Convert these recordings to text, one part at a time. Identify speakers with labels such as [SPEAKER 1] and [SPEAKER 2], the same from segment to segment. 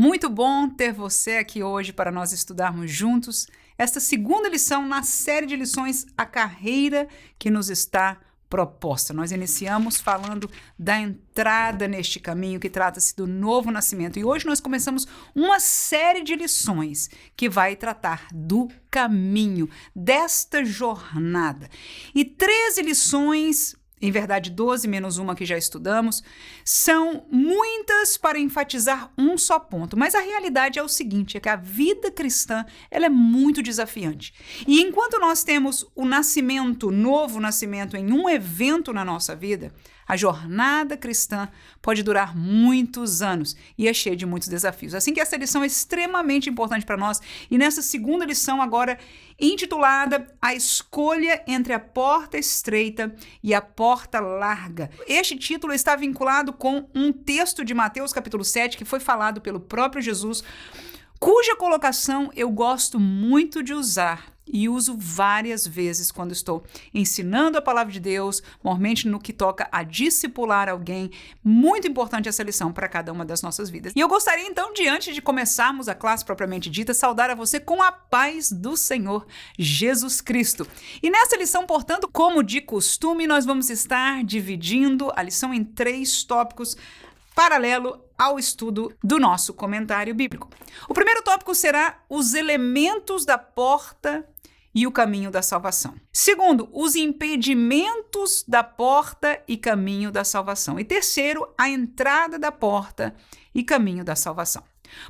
[SPEAKER 1] Muito bom ter você aqui hoje para nós estudarmos juntos esta segunda lição na série de lições A Carreira que nos está proposta. Nós iniciamos falando da entrada neste caminho que trata-se do novo nascimento e hoje nós começamos uma série de lições que vai tratar do caminho, desta jornada. E 13 lições, em verdade 12 menos uma que já estudamos, são muitas para enfatizar um só ponto, mas a realidade é o seguinte, é que a vida cristã ela é muito desafiante. E enquanto nós temos o nascimento, novo nascimento em um evento na nossa vida, a jornada cristã pode durar muitos anos e é cheia de muitos desafios. Assim que essa lição é extremamente importante para nós e nessa segunda lição agora intitulada A Escolha entre a Porta Estreita e a Porta Larga. Este título está vinculado com um texto de Mateus capítulo 7 que foi falado pelo próprio Jesus, cuja colocação eu gosto muito de usar e uso várias vezes quando estou ensinando a palavra de Deus, normalmente no que toca a discipular alguém. Muito importante essa lição para cada uma das nossas vidas. E eu gostaria então, diante de começarmos a classe propriamente dita, saudar a você com a paz do Senhor Jesus Cristo. E nessa lição, portanto, como de costume, nós vamos estar dividindo a lição em 3 tópicos paralelo ao estudo do nosso comentário bíblico. O primeiro tópico será os elementos da porta e o caminho da salvação. Segundo, os impedimentos da porta e caminho da salvação. E terceiro, a entrada da porta e caminho da salvação.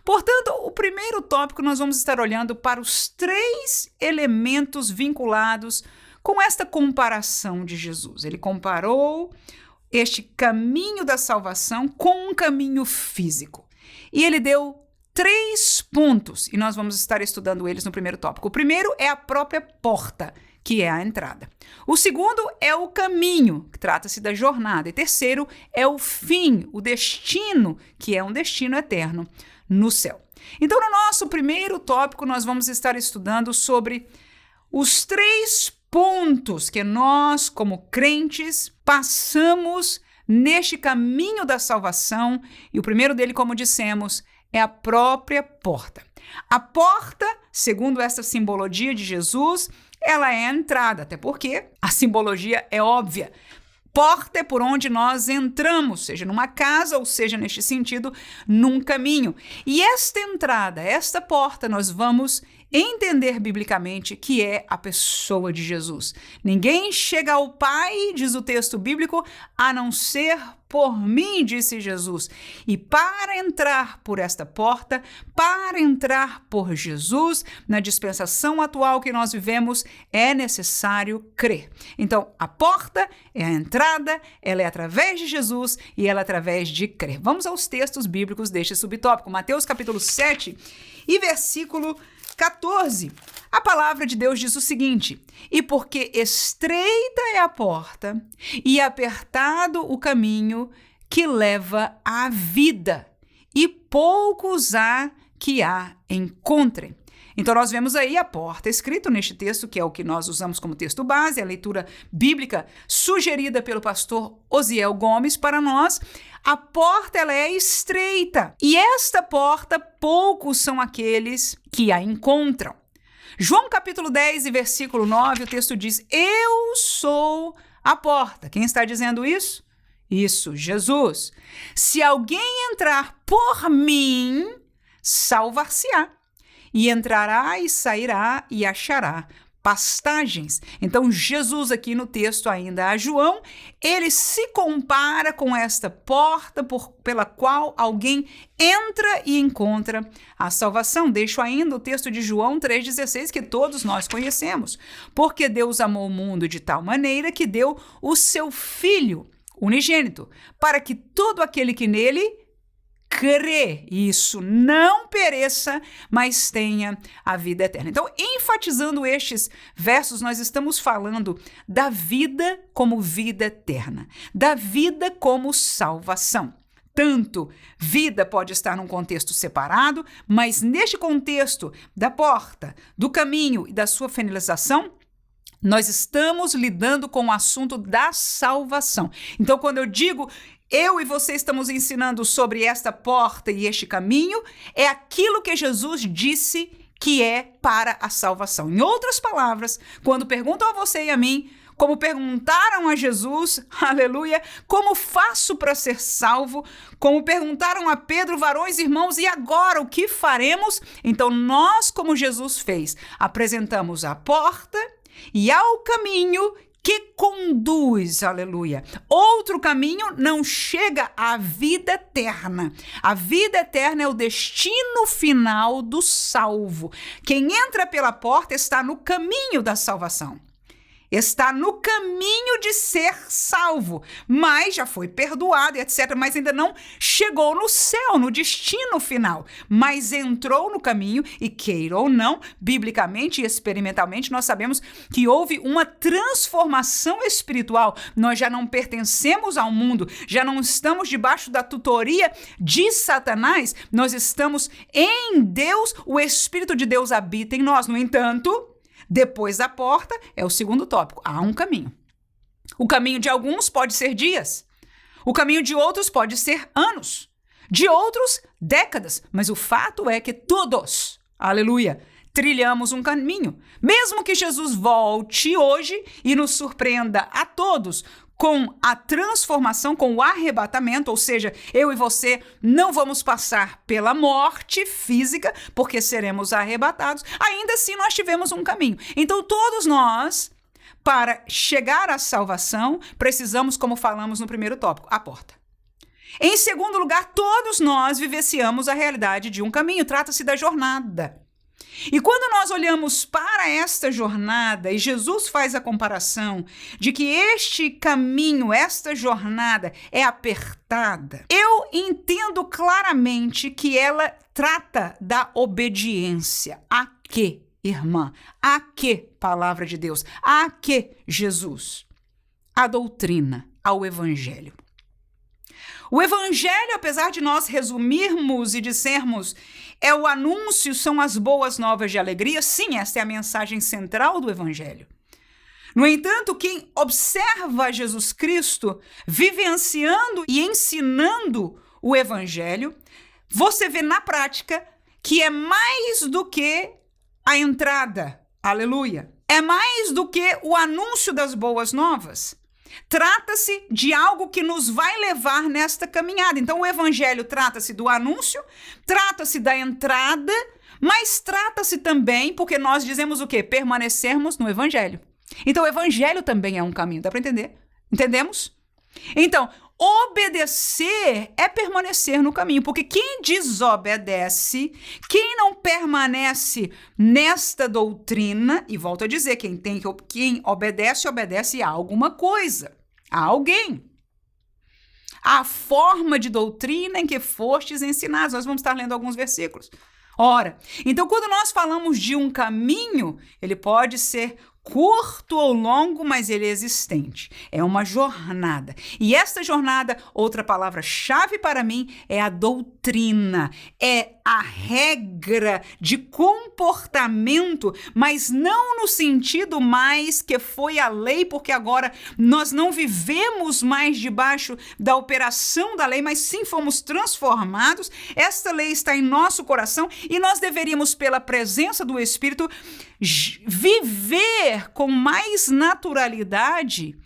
[SPEAKER 1] Portanto, o primeiro tópico nós vamos estar olhando para os 3 elementos vinculados com esta comparação de Jesus. Ele comparou este caminho da salvação com um caminho físico. E ele deu 3 pontos, e nós vamos estar estudando eles no primeiro tópico. O primeiro é a própria porta, que é a entrada. O segundo é o caminho, que trata-se da jornada. E terceiro é o fim, o destino, que é um destino eterno no céu. Então, no nosso primeiro tópico, nós vamos estar estudando sobre os 3 pontos que nós, como crentes, passamos neste caminho da salvação. E o primeiro dele, como dissemos, é a própria porta. A porta, segundo essa simbologia de Jesus, ela é a entrada, até porque a simbologia é óbvia. Porta é por onde nós entramos, seja numa casa ou seja, neste sentido, num caminho. E esta entrada, esta porta, nós vamos entender biblicamente que é a pessoa de Jesus. Ninguém chega ao Pai, diz o texto bíblico, a não ser por mim, disse Jesus. E para entrar por esta porta, para entrar por Jesus, na dispensação atual que nós vivemos, é necessário crer. Então, a porta é a entrada, ela é através de Jesus e ela é através de crer. Vamos aos textos bíblicos deste subtópico. Mateus capítulo 7 e versículo 14. A palavra de Deus diz o seguinte: e porque estreita é a porta e apertado o caminho que leva à vida, e poucos há que a encontrem. Então nós vemos aí a porta escrito neste texto, que é o que nós usamos como texto base, a leitura bíblica sugerida pelo pastor Osiel Gomes para nós. A porta ela é estreita e esta porta poucos são aqueles que a encontram. João capítulo 10 e versículo 9, o texto diz: eu sou a porta. Quem está dizendo isso? Isso, Jesus. Se alguém entrar por mim, salvar-se-á. E entrará e sairá e achará pastagens. Então, Jesus aqui no texto ainda a João, ele se compara com esta porta pela qual alguém entra e encontra a salvação. Deixo ainda o texto de João 3,16, que todos nós conhecemos. Porque Deus amou o mundo de tal maneira que deu o seu Filho unigênito, para que todo aquele que nele crê, isso não pereça, mas tenha a vida eterna. Então, enfatizando estes versos, nós estamos falando da vida como vida eterna, da vida como salvação. Tanto vida pode estar num contexto separado, mas neste contexto da porta, do caminho e da sua finalização, nós estamos lidando com o assunto da salvação. Então, quando eu digo eu e você estamos ensinando sobre esta porta e este caminho, é aquilo que Jesus disse que é para a salvação. Em outras palavras, quando perguntam a você e a mim, como perguntaram a Jesus, aleluia, como faço para ser salvo? Como perguntaram a Pedro, varões, irmãos, e agora o que faremos? Então nós, como Jesus fez, apresentamos a porta e ao caminho que conduz, aleluia. Outro caminho não chega à vida eterna. A vida eterna é o destino final do salvo. Quem entra pela porta está no caminho da salvação. Está no caminho de ser salvo, mas já foi perdoado, etc., mas ainda não chegou no céu, no destino final, mas entrou no caminho e, queira ou não, biblicamente e experimentalmente, nós sabemos que houve uma transformação espiritual. Nós já não pertencemos ao mundo, já não estamos debaixo da tutoria de Satanás, nós estamos em Deus, o Espírito de Deus habita em nós. No entanto, depois da porta é o segundo tópico. Há um caminho. O caminho de alguns pode ser dias. O caminho de outros pode ser anos. De outros, décadas. Mas o fato é que todos, aleluia, trilhamos um caminho. Mesmo que Jesus volte hoje e nos surpreenda a todos com a transformação, com o arrebatamento, ou seja, eu e você não vamos passar pela morte física, porque seremos arrebatados, ainda assim nós tivemos um caminho. Então todos nós, para chegar à salvação, precisamos, como falamos no primeiro tópico, a porta. Em segundo lugar, todos nós vivenciamos a realidade de um caminho, trata-se da jornada. E quando nós olhamos para esta jornada e Jesus faz a comparação de que este caminho, esta jornada é apertada, eu entendo claramente que ela trata da obediência. A quê, irmã? A quê, palavra de Deus? A quê, Jesus? A doutrina, ao evangelho. O evangelho, apesar de nós resumirmos e dissermos é o anúncio, são as boas novas de alegria, sim, esta é a mensagem central do evangelho. No entanto, quem observa Jesus Cristo vivenciando e ensinando o evangelho, você vê na prática que é mais do que a entrada, aleluia, é mais do que o anúncio das boas novas. Trata-se de algo que nos vai levar nesta caminhada. Então, o evangelho trata-se do anúncio, trata-se da entrada, mas trata-se também, porque nós dizemos o quê? Permanecermos no evangelho. Então, o evangelho também é um caminho, dá para entender? Entendemos? Então, obedecer é permanecer no caminho, porque quem desobedece, quem não permanece nesta doutrina, e volto a dizer, quem obedece, obedece a alguma coisa, a alguém. A forma de doutrina em que fostes ensinados. Nós vamos estar lendo alguns versículos. Ora, então quando nós falamos de um caminho, ele pode ser curto ou longo, mas ele é existente. É uma jornada. E esta jornada, outra palavra-chave para mim, é a doutrina. É a regra de comportamento, mas não no sentido mais que foi a lei, porque agora nós não vivemos mais debaixo da operação da lei, mas sim fomos transformados. Esta lei está em nosso coração e nós deveríamos, pela presença do Espírito, viver com mais naturalidade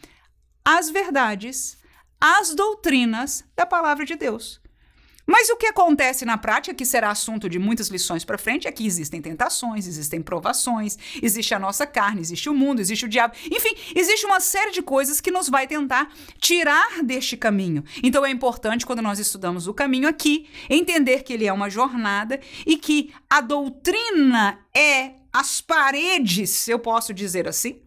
[SPEAKER 1] as verdades, as doutrinas da palavra de Deus. Mas o que acontece na prática, que será assunto de muitas lições para frente, é que existem tentações, existem provações, existe a nossa carne, existe o mundo, existe o diabo. Enfim, existe uma série de coisas que nos vai tentar tirar deste caminho. Então é importante, quando nós estudamos o caminho aqui, entender que ele é uma jornada e que a doutrina é as paredes, eu posso dizer assim.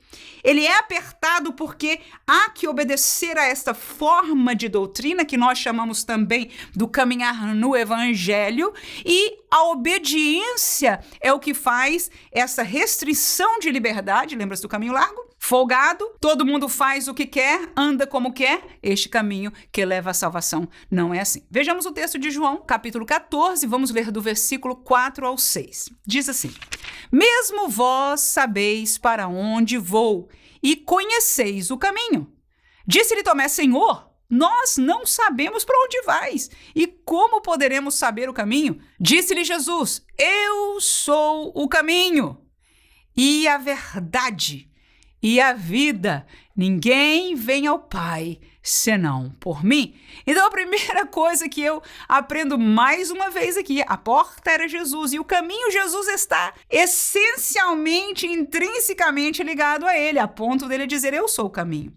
[SPEAKER 1] Ele é apertado porque há que obedecer a esta forma de doutrina que nós chamamos também do caminhar no evangelho, e a obediência é o que faz essa restrição de liberdade. Lembra-se do caminho largo? Folgado, todo mundo faz o que quer, anda como quer. Este caminho que leva à salvação não é assim. Vejamos o texto de João, capítulo 14, vamos ler do versículo 4 ao 6. Diz assim: mesmo vós sabeis para onde vou e conheceis o caminho. Disse-lhe Tomé: Senhor, nós não sabemos para onde vais. E como poderemos saber o caminho? Disse-lhe Jesus: eu sou o caminho e a verdade e a vida. Ninguém vem ao Pai senão por mim. Então, a primeira coisa que eu aprendo mais uma vez aqui, a porta era Jesus e o caminho, Jesus está essencialmente, intrinsecamente ligado a ele, a ponto dele dizer: eu sou o caminho.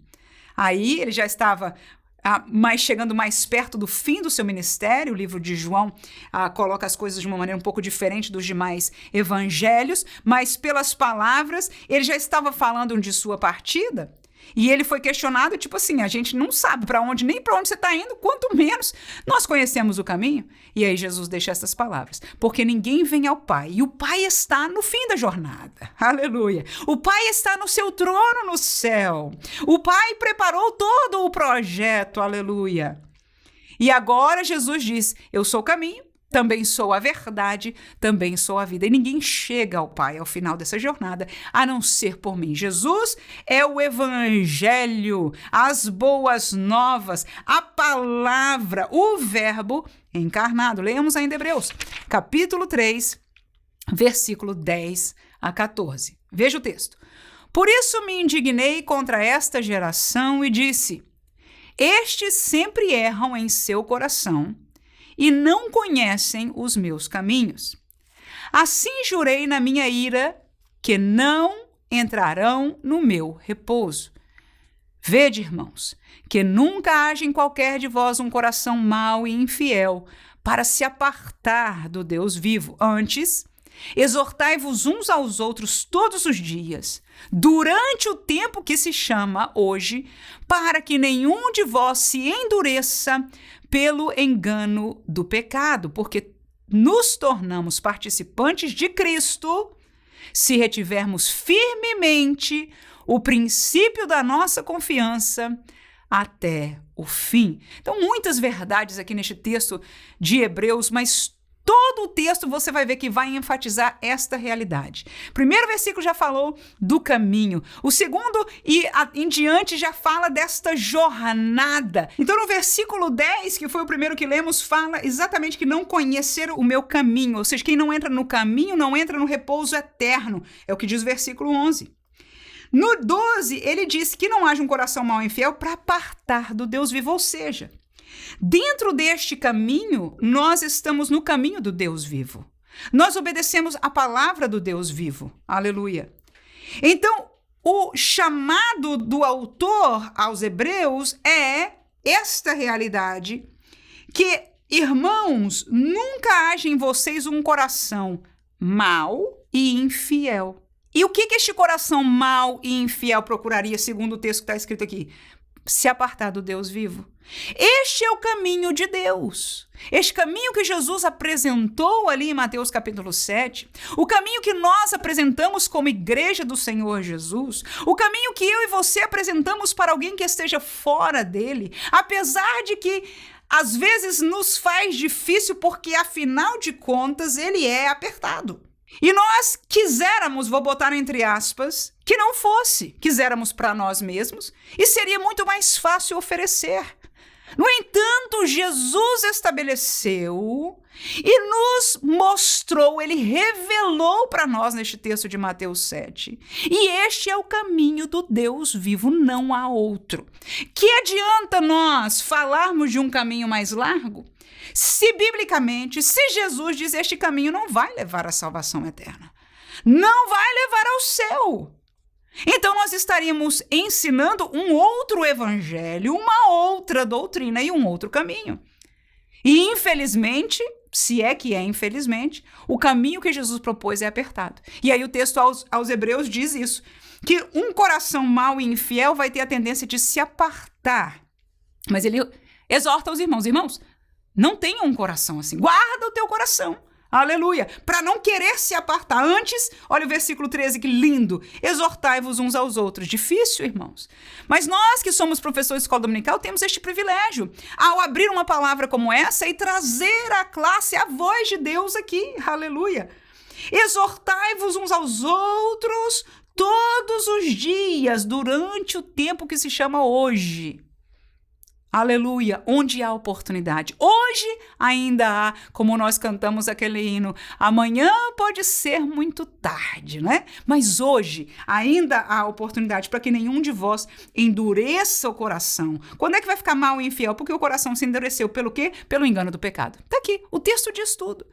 [SPEAKER 1] Aí ele já estava chegando mais perto do fim do seu ministério. O livro de João coloca as coisas de uma maneira um pouco diferente dos demais evangelhos, mas pelas palavras ele já estava falando de sua partida. E ele foi questionado, tipo assim, a gente não sabe para onde, nem para onde você está indo, quanto menos nós conhecemos o caminho. E aí Jesus deixa essas palavras: porque ninguém vem ao Pai, e o Pai está no fim da jornada. Aleluia! O Pai está no seu trono no céu. O Pai preparou todo o projeto. Aleluia! E agora Jesus diz: eu sou o caminho, também sou a verdade, também sou a vida. E ninguém chega ao Pai ao final dessa jornada a não ser por mim. Jesus é o evangelho, as boas novas, a palavra, o verbo encarnado. Leamos ainda Hebreus, capítulo 3, versículo 10 a 14. Veja o texto. Por isso me indignei contra esta geração e disse: estes sempre erram em seu coração e não conhecem os meus caminhos. Assim jurei na minha ira que não entrarão no meu repouso. Vede, irmãos, que nunca haja em qualquer de vós um coração mau e infiel para se apartar do Deus vivo. Antes, exortai-vos uns aos outros todos os dias, durante o tempo que se chama hoje, para que nenhum de vós se endureça pelo engano do pecado, porque nos tornamos participantes de Cristo se retivermos firmemente o princípio da nossa confiança até o fim. Então, muitas verdades aqui neste texto de Hebreus, mas todo o texto você vai ver que vai enfatizar esta realidade. O primeiro versículo já falou do caminho. O segundo e em diante já fala desta jornada. Então, no versículo 10, que foi o primeiro que lemos, fala exatamente que não conhecer o meu caminho. Ou seja, quem não entra no caminho não entra no repouso eterno. É o que diz o versículo 11. No 12, ele diz que não haja um coração mau e infiel para apartar do Deus vivo. Ou seja, dentro deste caminho, nós estamos no caminho do Deus vivo. Nós obedecemos a palavra do Deus vivo. Aleluia. Então, o chamado do autor aos Hebreus é esta realidade, que, irmãos, nunca haja em vocês um coração mau e infiel. E o que este coração mau e infiel procuraria, segundo o texto que está escrito aqui? Se apartar do Deus vivo. Este é o caminho de Deus. Este caminho que Jesus apresentou ali em Mateus capítulo 7, o caminho que nós apresentamos como igreja do Senhor Jesus, o caminho que eu e você apresentamos para alguém que esteja fora dele, apesar de que às vezes nos faz difícil, porque afinal de contas ele é apertado. E nós quiséramos, vou botar entre aspas, que não fosse, quiséramos para nós mesmos, e seria muito mais fácil oferecer. No entanto, Jesus estabeleceu e nos mostrou, ele revelou para nós neste texto de Mateus 7. E este é o caminho do Deus vivo, não há outro. Que adianta nós falarmos de um caminho mais largo, se biblicamente, se Jesus diz este caminho não vai levar à salvação eterna, não vai levar ao céu. Então nós estaríamos ensinando um outro evangelho, uma outra doutrina e um outro caminho. E infelizmente, se é que é infelizmente, o caminho que Jesus propôs é apertado. E aí o texto aos Hebreus diz isso, que um coração mau e infiel vai ter a tendência de se apartar. Mas ele exorta os irmãos, não tenha um coração assim, guarda o teu coração. Aleluia! Para não querer se apartar. Antes, olha o versículo 13, que lindo. Exortai-vos uns aos outros. Difícil, irmãos. Mas nós que somos professores de escola dominical temos este privilégio. Ao abrir uma palavra como essa e trazer à classe a voz de Deus aqui. Aleluia! Exortai-vos uns aos outros todos os dias, durante o tempo que se chama hoje. Aleluia, onde há oportunidade. Hoje ainda há, como nós cantamos aquele hino, amanhã pode ser muito tarde, né? Mas hoje ainda há oportunidade para que nenhum de vós endureça o coração. Quando é que vai ficar mal e infiel? Porque o coração se endureceu. Pelo quê? Pelo engano do pecado. Está aqui, o texto diz tudo.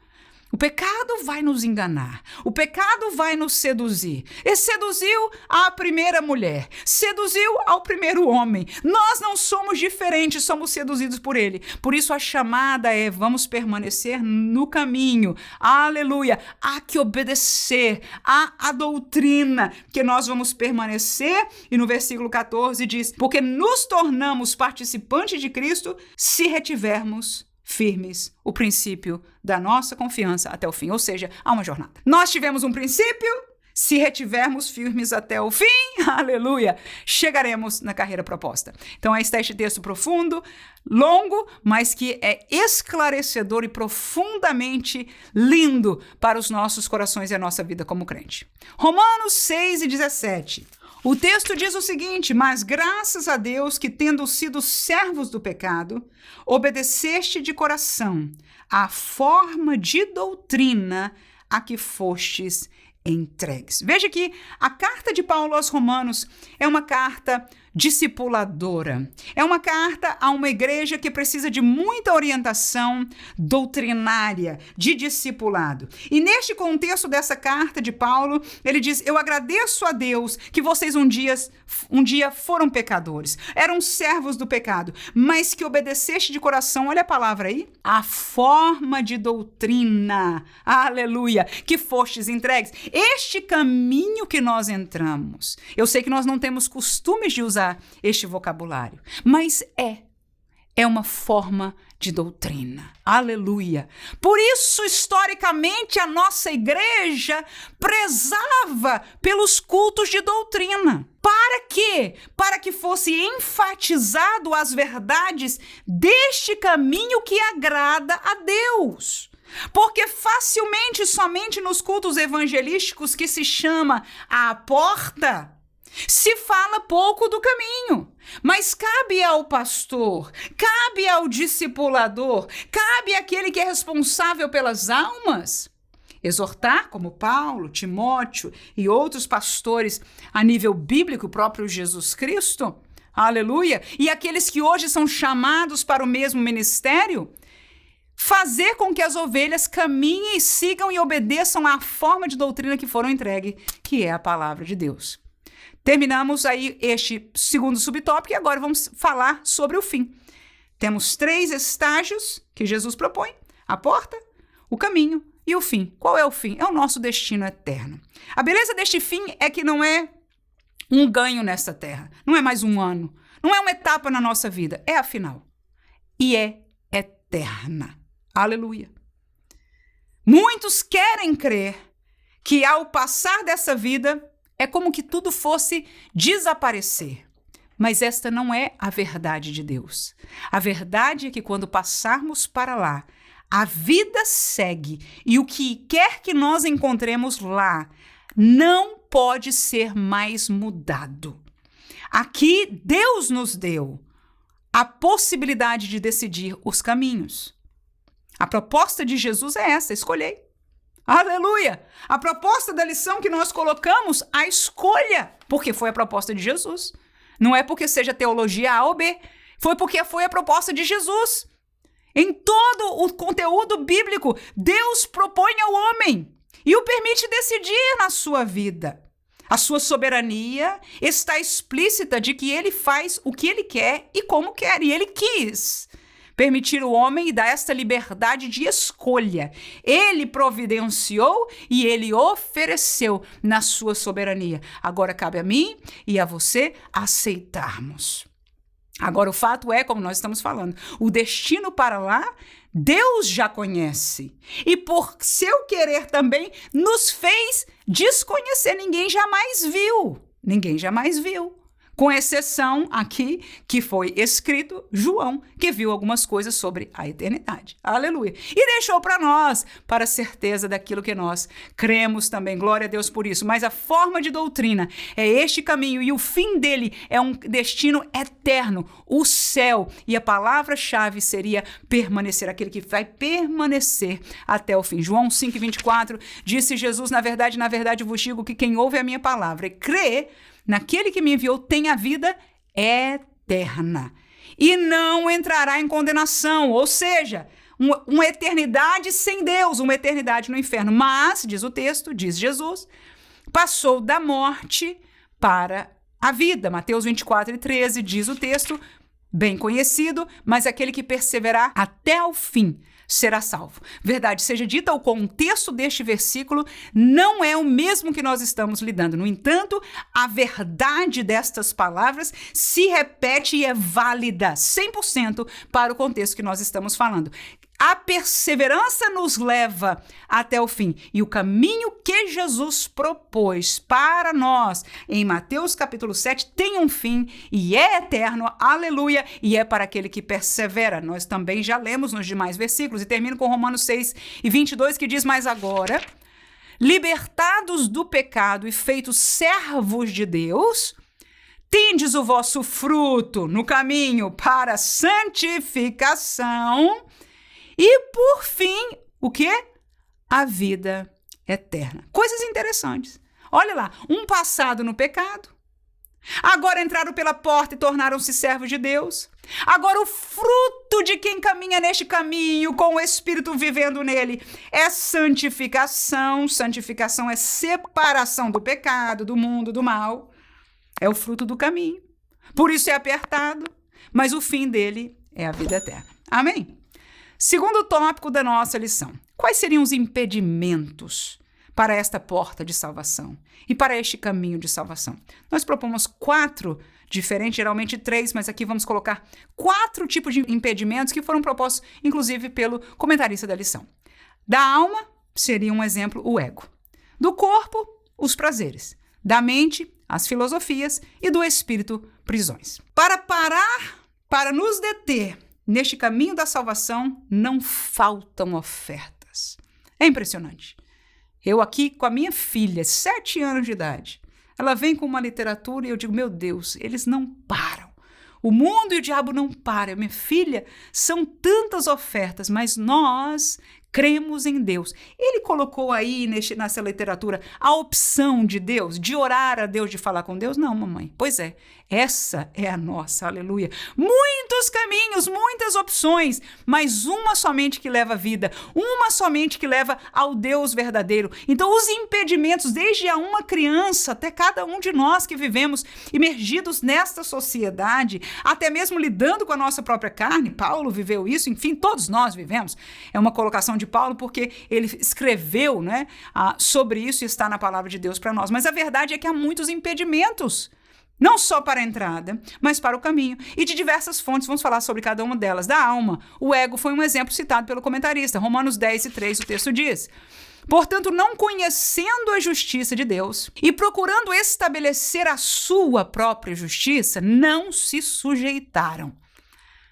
[SPEAKER 1] O pecado vai nos enganar, o pecado vai nos seduzir. Ele seduziu a primeira mulher, seduziu ao primeiro homem. Nós não somos diferentes, somos seduzidos por ele. Por isso a chamada é: vamos permanecer no caminho. Aleluia! Há que obedecer à doutrina que nós vamos permanecer. E no versículo 14 diz: porque nos tornamos participantes de Cristo se retivermos firmes o princípio da nossa confiança até o fim. Ou seja, há uma jornada. Nós tivemos um princípio, se retivermos firmes até o fim, aleluia, chegaremos na carreira proposta. Então, este texto profundo, longo, mas que é esclarecedor e profundamente lindo para os nossos corações e a nossa vida como crente. Romanos 6:17. O texto diz o seguinte: mas graças a Deus que, tendo sido servos do pecado, obedeceste de coração à forma de doutrina a que fostes entregues. Veja que a carta de Paulo aos Romanos é uma carta discipuladora. É uma carta a uma igreja que precisa de muita orientação doutrinária, de discipulado. E neste contexto dessa carta de Paulo, ele diz: eu agradeço a Deus que vocês um dia foram pecadores, eram servos do pecado, mas que obedeceste de coração, olha a palavra aí, a forma de doutrina, aleluia, que fostes entregues. Este caminho que nós entramos, eu sei que nós não temos costumes de usar este vocabulário, mas é uma forma de doutrina. Aleluia. Por isso, historicamente, a nossa igreja prezava pelos cultos de doutrina. Para quê? Para que fosse enfatizado as verdades deste caminho que agrada a Deus. Porque facilmente, somente nos cultos evangelísticos, que se chama a porta, se fala pouco do caminho, mas cabe ao pastor, cabe ao discipulador, cabe àquele que é responsável pelas almas, exortar, como Paulo, Timóteo e outros pastores a nível bíblico, o próprio Jesus Cristo, aleluia, e aqueles que hoje são chamados para o mesmo ministério, fazer com que as ovelhas caminhem, sigam e obedeçam à forma de doutrina que foram entregues, que é a palavra de Deus. Terminamos aí este segundo subtópico e agora vamos falar sobre o fim. Temos 3 estágios que Jesus propõe: a porta, o caminho e o fim. Qual é o fim? É o nosso destino eterno. A beleza deste fim é que não é um ganho nesta terra, não é mais um ano, não é uma etapa na nossa vida, é a final. E é eterna. Aleluia. Muitos querem crer que ao passar dessa vida é como que tudo fosse desaparecer. Mas esta não é a verdade de Deus. A verdade é que quando passarmos para lá, a vida segue e o que quer que nós encontremos lá não pode ser mais mudado. Aqui Deus nos deu a possibilidade de decidir os caminhos. A proposta de Jesus é essa: escolhei. Aleluia! A proposta da lição que nós colocamos, a escolha, porque foi a proposta de Jesus. Não é porque seja teologia A ou B, foi porque foi a proposta de Jesus. Em todo o conteúdo bíblico, Deus propõe ao homem e o permite decidir na sua vida. A sua soberania está explícita de que ele faz o que ele quer e como quer, e ele quis permitir o homem e dar esta liberdade de escolha. Ele providenciou e ele ofereceu na sua soberania. Agora cabe a mim e a você aceitarmos. Agora o fato é, como nós estamos falando, o destino para lá, Deus já conhece. E por seu querer também nos fez desconhecer. Ninguém jamais viu. Ninguém jamais viu. Com exceção aqui, que foi escrito, João, que viu algumas coisas sobre a eternidade. Aleluia. E deixou para nós, para a certeza daquilo que nós cremos também. Glória a Deus por isso. Mas a forma de doutrina é este caminho e o fim dele é um destino eterno, o céu. E a palavra-chave seria permanecer, aquele que vai permanecer até o fim. João 5,24, disse Jesus, na verdade vos digo que quem ouve a minha palavra e crê naquele que me enviou tem a vida eterna e não entrará em condenação, ou seja, uma eternidade sem Deus, uma eternidade no inferno. Mas, diz o texto, diz Jesus, passou da morte para a vida. Mateus 24:13 diz o texto, bem conhecido, mas aquele que perseverar até o fim será salvo. Verdade seja dita, o contexto deste versículo não é o mesmo que nós estamos lidando. No entanto, a verdade destas palavras se repete e é válida 100% para o contexto que nós estamos falando. A perseverança nos leva até o fim. E o caminho que Jesus propôs para nós em Mateus capítulo 7 tem um fim e é eterno, aleluia, e é para aquele que persevera. Nós também já lemos nos demais versículos e termino com Romanos 6:22 que diz, mas agora, libertados do pecado e feitos servos de Deus, tendes o vosso fruto no caminho para a santificação e, por fim, o quê? A vida eterna. Coisas interessantes. Olha lá, um passado no pecado, agora entraram pela porta e tornaram-se servos de Deus. Agora o fruto de quem caminha neste caminho, com o Espírito vivendo nele, é santificação. Santificação é separação do pecado, do mundo, do mal. É o fruto do caminho. Por isso é apertado, mas o fim dele é a vida eterna. Amém? Segundo tópico da nossa lição, quais seriam os impedimentos para esta porta de salvação e para este caminho de salvação? Nós propomos 4 diferentes, geralmente 3, mas aqui vamos colocar 4 tipos de impedimentos que foram propostos, inclusive, pelo comentarista da lição. Da alma, seria um exemplo, o ego. Do corpo, os prazeres. Da mente, as filosofias. E do espírito, prisões. Para nos deter neste caminho da salvação, não faltam ofertas. É impressionante. Eu aqui com a minha filha, 7 anos de idade, ela vem com uma literatura e eu digo, meu Deus, eles não param. O mundo e o diabo não param. Minha filha, são tantas ofertas, mas nós cremos em Deus. Ele colocou aí nessa literatura a opção de Deus, de orar a Deus, de falar com Deus? Não, mamãe. Pois é, essa é a nossa, aleluia. Muitos caminhos, muitas opções, mas uma somente que leva à vida, uma somente que leva ao Deus verdadeiro. Então, os impedimentos, desde a uma criança até cada um de nós que vivemos imergidos nesta sociedade, até mesmo lidando com a nossa própria carne, Paulo viveu isso, enfim, todos nós vivemos. É uma colocação de Paulo porque ele escreveu, né, sobre isso e está na palavra de Deus para nós. Mas a verdade é que há muitos impedimentos, não só para a entrada, mas para o caminho. E de diversas fontes, vamos falar sobre cada uma delas. Da alma, o ego foi um exemplo citado pelo comentarista. Romanos 10:3, o texto diz: portanto, não conhecendo a justiça de Deus e procurando estabelecer a sua própria justiça, não se sujeitaram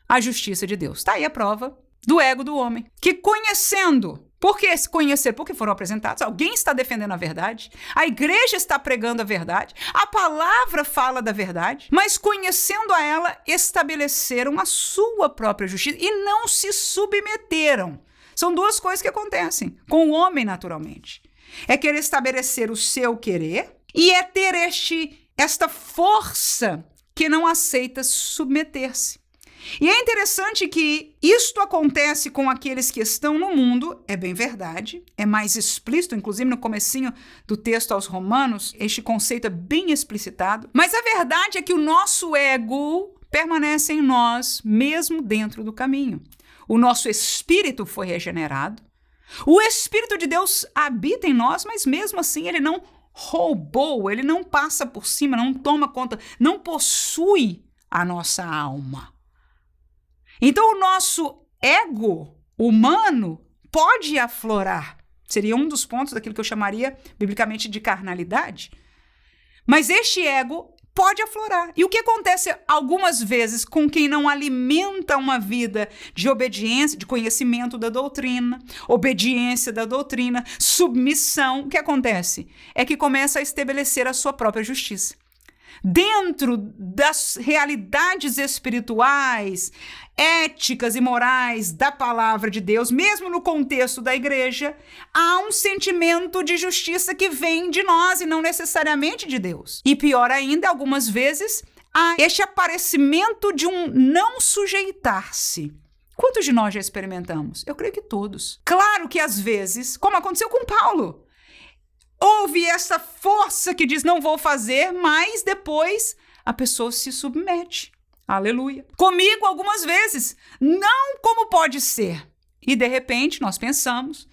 [SPEAKER 1] à justiça de Deus. Está aí a prova do ego do homem, que conhecendo. Por que se conhecer? Porque foram apresentados. Alguém está defendendo a verdade. A igreja está pregando a verdade. A palavra fala da verdade. Mas conhecendo a ela, estabeleceram a sua própria justiça e não se submeteram. São 2 coisas que acontecem com o homem naturalmente. É querer estabelecer o seu querer e é ter esta força que não aceita submeter-se. E é interessante que isto acontece com aqueles que estão no mundo, é bem verdade, é mais explícito, inclusive no comecinho do texto aos Romanos, este conceito é bem explicitado, mas a verdade é que o nosso ego permanece em nós, mesmo dentro do caminho. O nosso espírito foi regenerado, o Espírito de Deus habita em nós, mas mesmo assim ele não roubou, ele não passa por cima, não toma conta, não possui a nossa alma. Então, o nosso ego humano pode aflorar. Seria um dos pontos daquilo que eu chamaria, biblicamente, de carnalidade. Mas este ego pode aflorar. E o que acontece algumas vezes com quem não alimenta uma vida de obediência, de conhecimento da doutrina, obediência da doutrina, submissão, o que acontece? É que começa a estabelecer a sua própria justiça. Dentro das realidades espirituais, éticas e morais da palavra de Deus, mesmo no contexto da igreja, há um sentimento de justiça que vem de nós e não necessariamente de Deus. E pior ainda, algumas vezes, há este aparecimento de um não sujeitar-se. Quantos de nós já experimentamos? Eu creio que todos. Claro que às vezes, como aconteceu com Paulo, houve essa força que diz, não vou fazer, mas depois a pessoa se submete. Aleluia. Comigo, algumas vezes, não como pode ser. E, de repente, nós pensamos,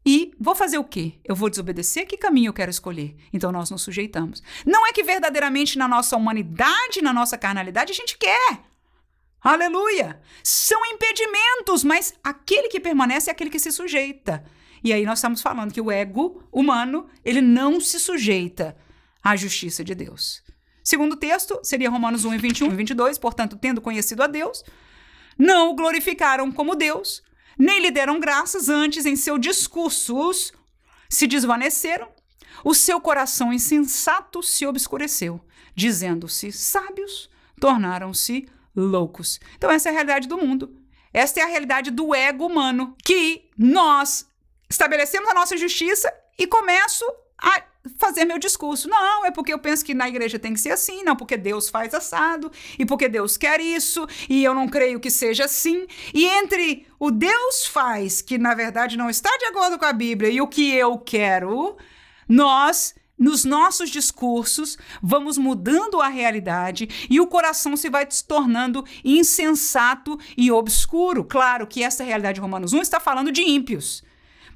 [SPEAKER 1] e vou fazer o quê? Eu vou desobedecer? Que caminho eu quero escolher? Então, nós nos sujeitamos. Não é que verdadeiramente na nossa humanidade, na nossa carnalidade, a gente quer. Aleluia. São impedimentos, mas aquele que permanece é aquele que se sujeita. E aí nós estamos falando que o ego humano, ele não se sujeita à justiça de Deus. Segundo texto, seria Romanos 1, 21 e 22, portanto, tendo conhecido a Deus, não o glorificaram como Deus, nem lhe deram graças, antes em seus discursos se desvaneceram, o seu coração insensato se obscureceu, dizendo-se sábios, tornaram-se loucos. Então essa é a realidade do mundo. Esta é a realidade do ego humano, que nós estabelecemos a nossa justiça e começo a fazer meu discurso. Não, é porque eu penso que na igreja tem que ser assim, não, porque Deus faz assado, e porque Deus quer isso, e eu não creio que seja assim. E entre o Deus faz, que na verdade não está de acordo com a Bíblia, e o que eu quero, nós, nos nossos discursos, vamos mudando a realidade e o coração se vai se tornando insensato e obscuro. Claro que essa realidade de Romanos 1 está falando de ímpios.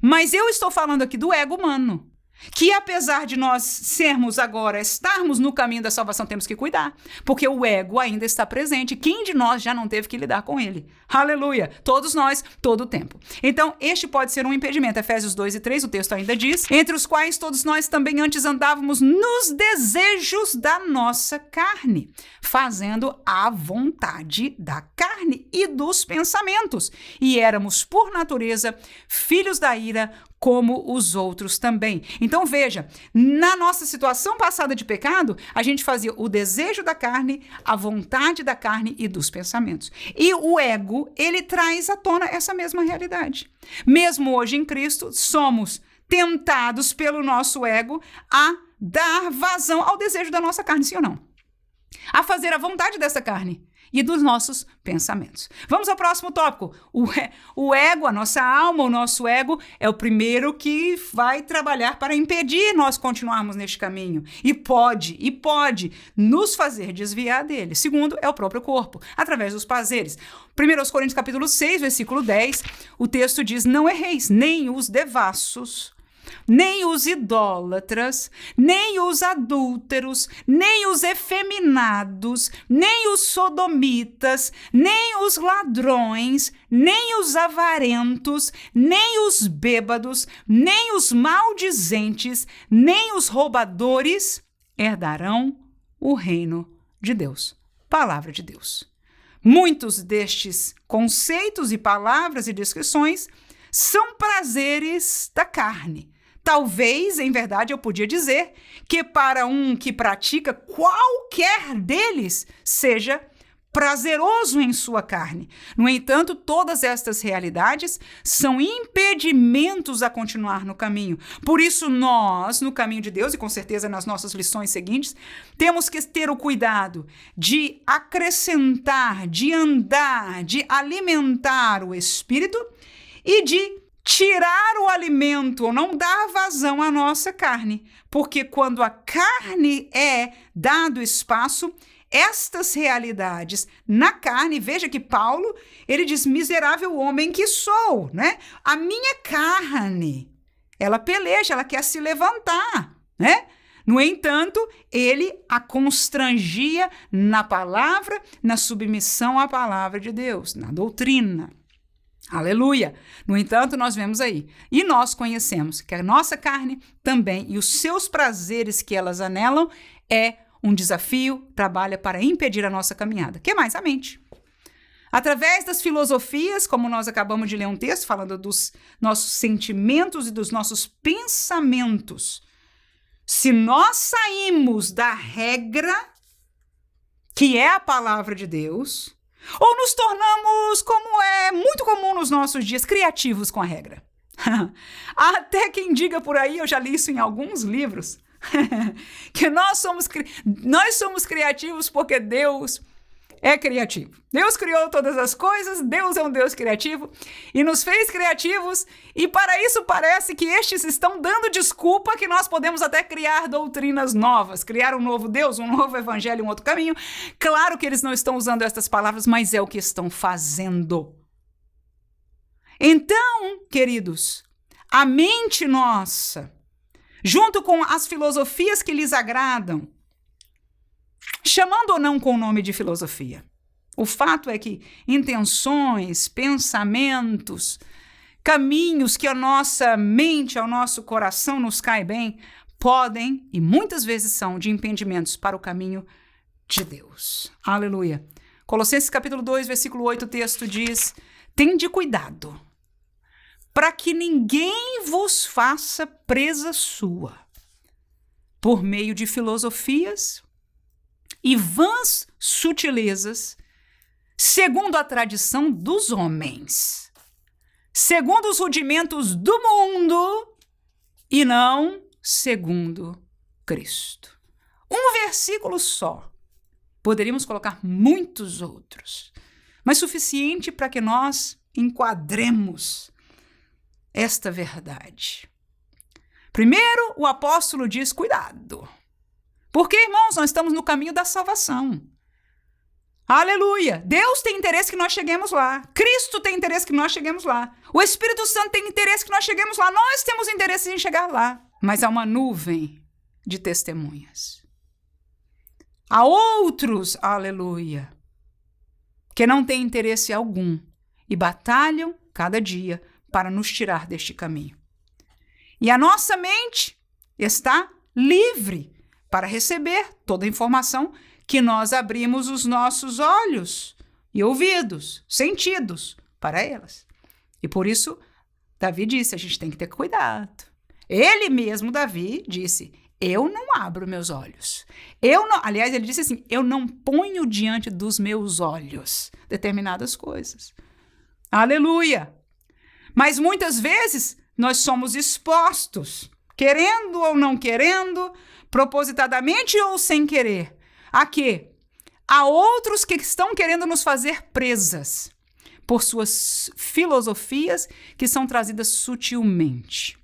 [SPEAKER 1] Mas eu estou falando aqui do ego humano, que apesar de nós estarmos no caminho da salvação, temos que cuidar, porque o ego ainda está presente. Quem de nós já não teve que lidar com ele? Aleluia! Todos nós, todo o tempo. Então, este pode ser um impedimento. Efésios 2 e 3, o texto ainda diz, entre os quais todos nós também antes andávamos nos desejos da nossa carne, fazendo a vontade da carne e dos pensamentos, e éramos, por natureza, filhos da ira, como os outros também. Então veja, na nossa situação passada de pecado, a gente fazia o desejo da carne, a vontade da carne e dos pensamentos. E o ego, ele traz à tona essa mesma realidade. Mesmo hoje em Cristo, somos tentados pelo nosso ego a dar vazão ao desejo da nossa carne, sim ou não? A fazer a vontade dessa carne e dos nossos pensamentos. Vamos ao próximo tópico. O ego, a nossa alma, o nosso ego é o primeiro que vai trabalhar para impedir nós continuarmos neste caminho. E pode nos fazer desviar dele. Segundo, é o próprio corpo, através dos prazeres. 1 Coríntios capítulo 6, versículo 10, o texto diz, não erreis, nem os devassos, nem os idólatras, nem os adúlteros, nem os efeminados, nem os sodomitas, nem os ladrões, nem os avarentos, nem os bêbados, nem os maldizentes, nem os roubadores herdarão o reino de Deus. Palavra de Deus. Muitos destes conceitos e palavras e descrições são prazeres da carne. Talvez, em verdade, eu podia dizer que para um que pratica qualquer deles seja prazeroso em sua carne. No entanto, todas estas realidades são impedimentos a continuar no caminho. Por isso, nós, no caminho de Deus, e com certeza nas nossas lições seguintes, temos que ter o cuidado de acrescentar, de andar, de alimentar o espírito e de tirar o alimento ou não dar vazão à nossa carne, porque quando a carne é dado espaço, estas realidades na carne, veja que Paulo, ele diz, miserável homem que sou, né? A minha carne, ela peleja, ela quer se levantar, né? No entanto, ele a constrangia na palavra, na submissão à palavra de Deus, na doutrina. Aleluia! No entanto, nós vemos aí, e nós conhecemos que a nossa carne também, e os seus prazeres que elas anelam, é um desafio, trabalha para impedir a nossa caminhada. O que mais? A mente. Através das filosofias, como nós acabamos de ler um texto falando dos nossos sentimentos e dos nossos pensamentos, se nós saímos da regra, que é a palavra de Deus, ou nos tornamos, como é muito comum nos nossos dias, criativos com a regra. Até quem diga por aí, eu já li isso em alguns livros, que nós somos criativos porque Deus é criativo. Deus criou todas as coisas, Deus é um Deus criativo e nos fez criativos, e para isso parece que estes estão dando desculpa que nós podemos até criar doutrinas novas, criar um novo Deus, um novo evangelho, um outro caminho. Claro que eles não estão usando estas palavras, mas é o que estão fazendo. Então, queridos, a mente nossa, junto com as filosofias que lhes agradam, chamando ou não com o nome de filosofia, o fato é que intenções, pensamentos, caminhos que a nossa mente, ao nosso coração nos cai bem, podem e muitas vezes são de impedimentos para o caminho de Deus. Aleluia. Colossenses capítulo 2, versículo 8, o texto diz: tende cuidado para que ninguém vos faça presa sua por meio de filosofias e vãs sutilezas, segundo a tradição dos homens, segundo os rudimentos do mundo e não segundo Cristo. Um versículo só. Poderíamos colocar muitos outros, mas suficiente para que nós enquadremos esta verdade. Primeiro, o apóstolo diz: cuidado. Porque, irmãos, nós estamos no caminho da salvação. Aleluia! Deus tem interesse que nós cheguemos lá. Cristo tem interesse que nós cheguemos lá. O Espírito Santo tem interesse que nós cheguemos lá. Nós temos interesse em chegar lá. Mas há uma nuvem de testemunhas. Há outros, aleluia, que não têm interesse algum e batalham cada dia para nos tirar deste caminho. E a nossa mente está livre para receber toda a informação que nós abrimos os nossos olhos e ouvidos, sentidos para elas. E por isso, Davi disse, a gente tem que ter cuidado. Ele mesmo, Davi, disse, eu não abro meus olhos. Aliás, ele disse assim, eu não ponho diante dos meus olhos determinadas coisas. Aleluia! Mas muitas vezes nós somos expostos, querendo ou não querendo, propositadamente ou sem querer. A quê? Há outros que estão querendo nos fazer presas por suas filosofias que são trazidas sutilmente.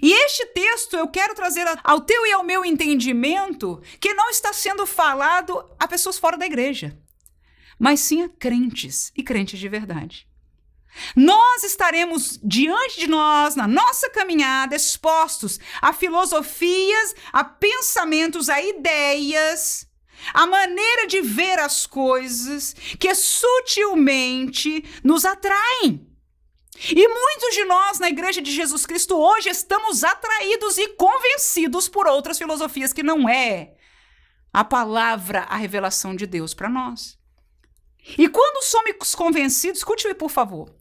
[SPEAKER 1] E este texto eu quero trazer ao teu e ao meu entendimento que não está sendo falado a pessoas fora da igreja, mas sim a crentes e crentes de verdade. Nós estaremos diante de nós, na nossa caminhada, expostos a filosofias, a pensamentos, a ideias, a maneira de ver as coisas que sutilmente nos atraem. E muitos de nós na Igreja de Jesus Cristo hoje estamos atraídos e convencidos por outras filosofias que não é a palavra, a revelação de Deus para nós. E quando somos convencidos, escute-me por favor,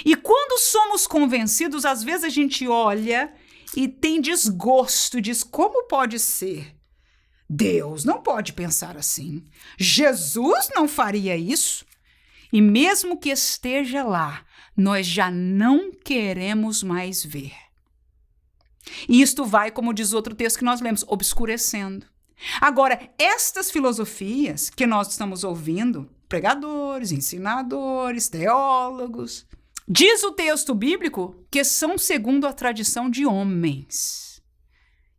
[SPEAKER 1] e quando somos convencidos, às vezes a gente olha e tem desgosto, diz, como pode ser? Deus não pode pensar assim. Jesus não faria isso. E mesmo que esteja lá, nós já não queremos mais ver. E isto vai, como diz outro texto que nós lemos, obscurecendo. Agora, estas filosofias que nós estamos ouvindo, pregadores, ensinadores, teólogos, diz o texto bíblico que são segundo a tradição de homens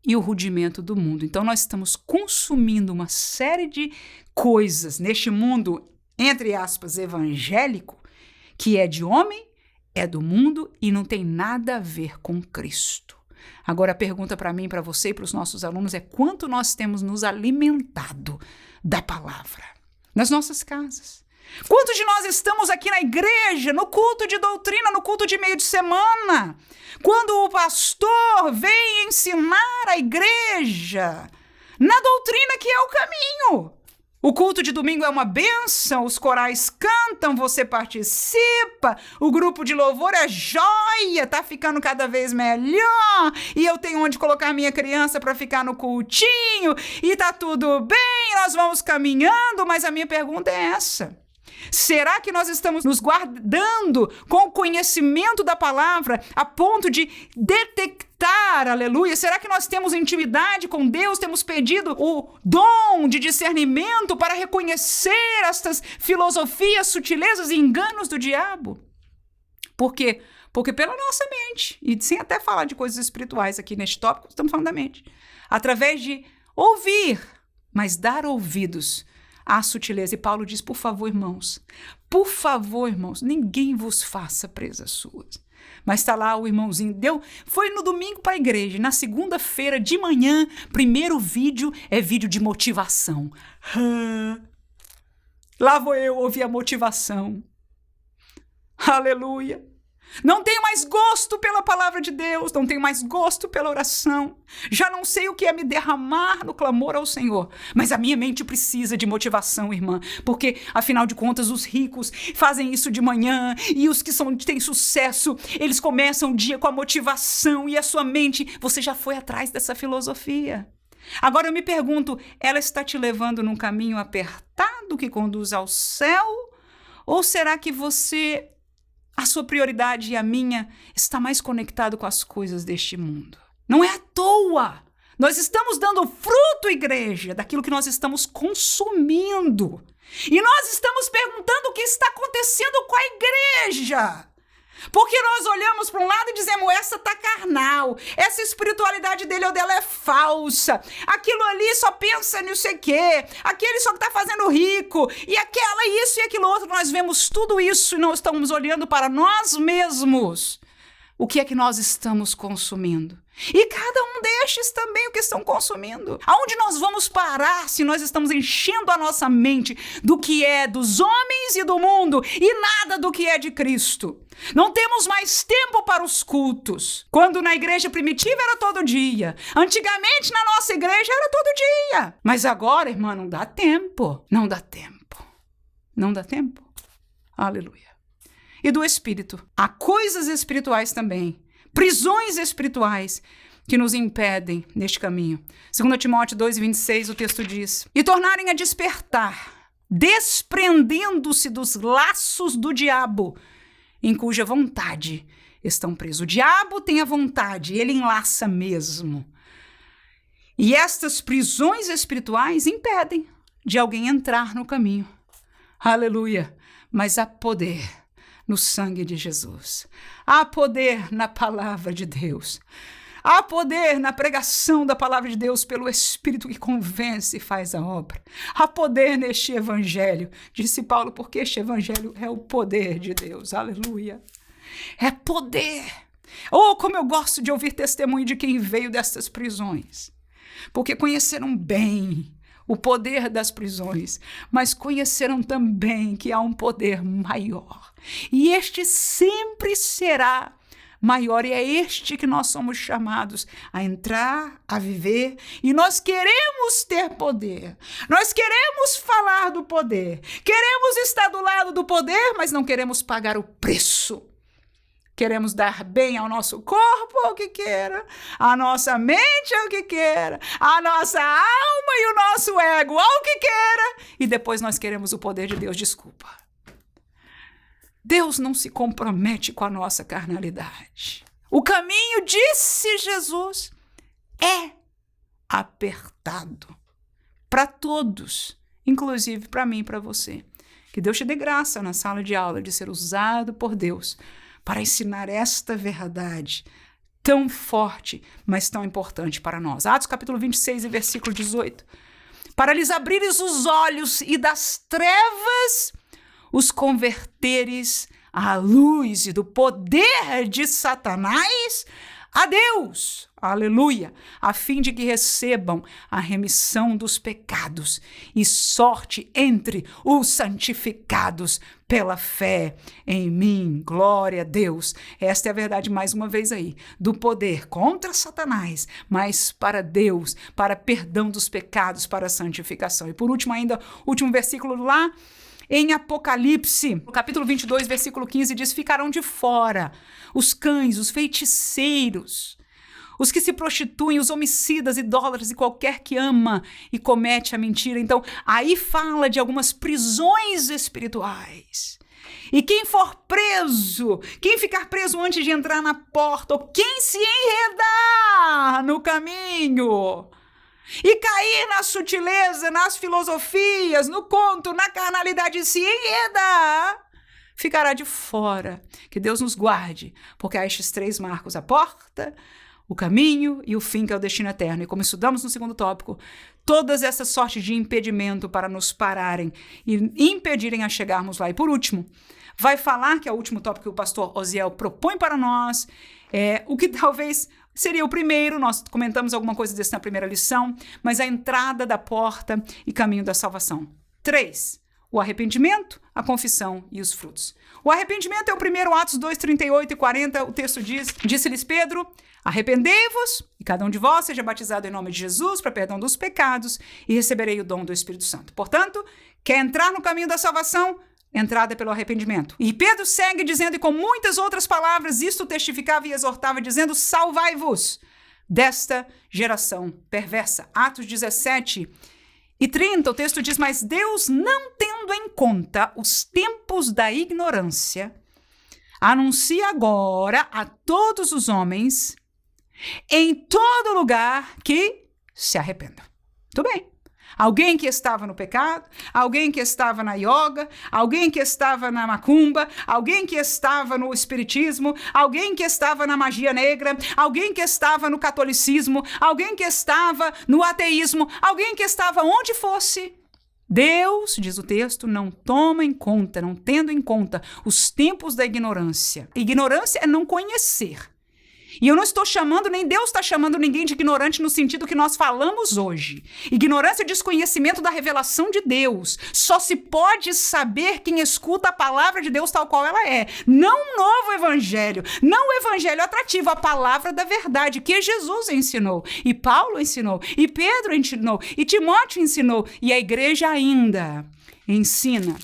[SPEAKER 1] e o rudimento do mundo. Então, nós estamos consumindo uma série de coisas neste mundo, entre aspas, evangélico, que é de homem, é do mundo e não tem nada a ver com Cristo. Agora, a pergunta para mim, para você e para os nossos alunos é quanto nós temos nos alimentado da palavra nas nossas casas? Quantos de nós estamos aqui na igreja, no culto de doutrina, no culto de meio de semana, quando o pastor vem ensinar a igreja na doutrina que é o caminho. O culto de domingo é uma bênção, os corais cantam, você participa, o grupo de louvor é joia, tá ficando cada vez melhor, e eu tenho onde colocar minha criança para ficar no cultinho, e tá tudo bem, nós vamos caminhando, mas a minha pergunta é essa. Será que nós estamos nos guardando com o conhecimento da palavra a ponto de detectar, aleluia? Será que nós temos intimidade com Deus? Temos pedido o dom de discernimento para reconhecer estas filosofias, sutilezas e enganos do diabo? Por quê? Porque pela nossa mente, e sem até falar de coisas espirituais aqui neste tópico, estamos falando da mente, através de ouvir, mas dar ouvidos a sutileza. E Paulo diz, por favor, irmãos, ninguém vos faça presas suas. Mas está lá o irmãozinho, foi no domingo para a igreja, na segunda-feira de manhã, primeiro vídeo é vídeo de motivação. Lá vou eu ouvir a motivação. Aleluia. Não tenho mais gosto pela palavra de Deus, não tenho mais gosto pela oração. Já não sei o que é me derramar no clamor ao Senhor. Mas a minha mente precisa de motivação, irmã. Porque, afinal de contas, os ricos fazem isso de manhã e os que têm sucesso, eles começam o dia com a motivação e a sua mente, você já foi atrás dessa filosofia. Agora eu me pergunto, ela está te levando num caminho apertado que conduz ao céu? Ou será que a sua prioridade e a minha está mais conectado com as coisas deste mundo? Não é à toa. Nós estamos dando fruto, igreja, daquilo que nós estamos consumindo. E nós estamos perguntando o que está acontecendo com a igreja. Porque nós olhamos para um lado e dizemos, essa tá carnal, essa espiritualidade dele ou dela é falsa, aquilo ali só pensa nisso e quê, aquele só tá fazendo rico, e aquela isso e aquilo outro, nós vemos tudo isso e não estamos olhando para nós mesmos. O que é que nós estamos consumindo? E cada um destes também o que estão consumindo. Aonde nós vamos parar se nós estamos enchendo a nossa mente do que é dos homens e do mundo e nada do que é de Cristo? Não temos mais tempo para os cultos. Quando na igreja primitiva era todo dia. Antigamente na nossa igreja era todo dia. Mas agora, irmã, não dá tempo. Não dá tempo. Não dá tempo. Aleluia. E do espírito. Há coisas espirituais também. Prisões espirituais que nos impedem neste caminho. 2 Timóteo 2,26, o texto diz, e tornarem a despertar, desprendendo-se dos laços do diabo, em cuja vontade estão presos. O diabo tem a vontade, ele enlaça mesmo. E estas prisões espirituais impedem de alguém entrar no caminho. Aleluia! Mas há poder no sangue de Jesus. Há poder na palavra de Deus. Há poder na pregação da palavra de Deus pelo Espírito que convence e faz a obra. Há poder neste evangelho, disse Paulo, porque este evangelho é o poder de Deus. Aleluia. É poder. Oh, como eu gosto de ouvir testemunho de quem veio destas prisões. Porque conheceram bem o poder das prisões, mas conheceram também que há um poder maior. E este sempre será maior, e é este que nós somos chamados a entrar, a viver, e nós queremos ter poder, nós queremos falar do poder, queremos estar do lado do poder, mas não queremos pagar o preço. Queremos dar bem ao nosso corpo, ao que queira, a nossa mente, ao que queira, a nossa alma e o nosso ego, ao que queira, e depois nós queremos o poder de Deus. Desculpa. Deus não se compromete com a nossa carnalidade. O caminho, disse Jesus, é apertado para todos, inclusive para mim e para você. Que Deus te dê graça na sala de aula de ser usado por Deus para ensinar esta verdade tão forte, mas tão importante para nós. Atos capítulo 26 e versículo 18. Para lhes abrires os olhos e das trevas os converteres à luz e do poder de Satanás a Deus, aleluia, a fim de que recebam a remissão dos pecados e sorte entre os santificados pela fé em mim. Glória a Deus. Esta é a verdade, mais uma vez aí, do poder contra Satanás, mas para Deus, para perdão dos pecados, para a santificação. E por último ainda, último versículo lá, em Apocalipse, no capítulo 22, versículo 15, diz: ficarão de fora os cães, os feiticeiros, os que se prostituem, os homicidas, idólatras e qualquer que ama e comete a mentira. Então, aí fala de algumas prisões espirituais. E quem for preso, quem ficar preso antes de entrar na porta, ou quem se enredar no caminho e cair na sutileza, nas filosofias, no conto, na carnalidade, se enredar, ficará de fora. Que Deus nos guarde, porque há estes 3 marcos: a porta, o caminho e o fim, que é o destino eterno. E como estudamos no segundo tópico, todas essas sortes de impedimento para nos pararem e impedirem a chegarmos lá. E por último, vai falar, que é o último tópico que o pastor Osiel propõe para nós, o que talvez seria o primeiro, nós comentamos alguma coisa desse na primeira lição, mas a entrada da porta e caminho da salvação. 3, o arrependimento, a confissão e os frutos. O arrependimento é o primeiro, Atos 2, 38 e 40, o texto diz: disse-lhes Pedro: arrependei-vos, e cada um de vós seja batizado em nome de Jesus para perdão dos pecados, e receberei o dom do Espírito Santo. Portanto, quer entrar no caminho da salvação? Entrada pelo arrependimento. E Pedro segue dizendo, e com muitas outras palavras, isto testificava e exortava, dizendo: salvai-vos desta geração perversa. Atos 17 e 30, o texto diz: mas Deus, não tendo em conta os tempos da ignorância, anuncia agora a todos os homens, em todo lugar, que se arrependam. Tudo bem. Alguém que estava no pecado, alguém que estava na yoga, alguém que estava na macumba, alguém que estava no espiritismo, alguém que estava na magia negra, alguém que estava no catolicismo, alguém que estava no ateísmo, alguém que estava onde fosse. Deus, diz o texto, não toma em conta, não tendo em conta os tempos da ignorância. Ignorância é não conhecer. E eu não estou chamando, nem Deus está chamando ninguém de ignorante no sentido que nós falamos hoje. Ignorância é desconhecimento da revelação de Deus. Só se pode saber quem escuta a palavra de Deus tal qual ela é. Não um novo evangelho, não o evangelho atrativo, a palavra da verdade que Jesus ensinou, e Paulo ensinou, e Pedro ensinou, e Timóteo ensinou, e a igreja ainda ensina.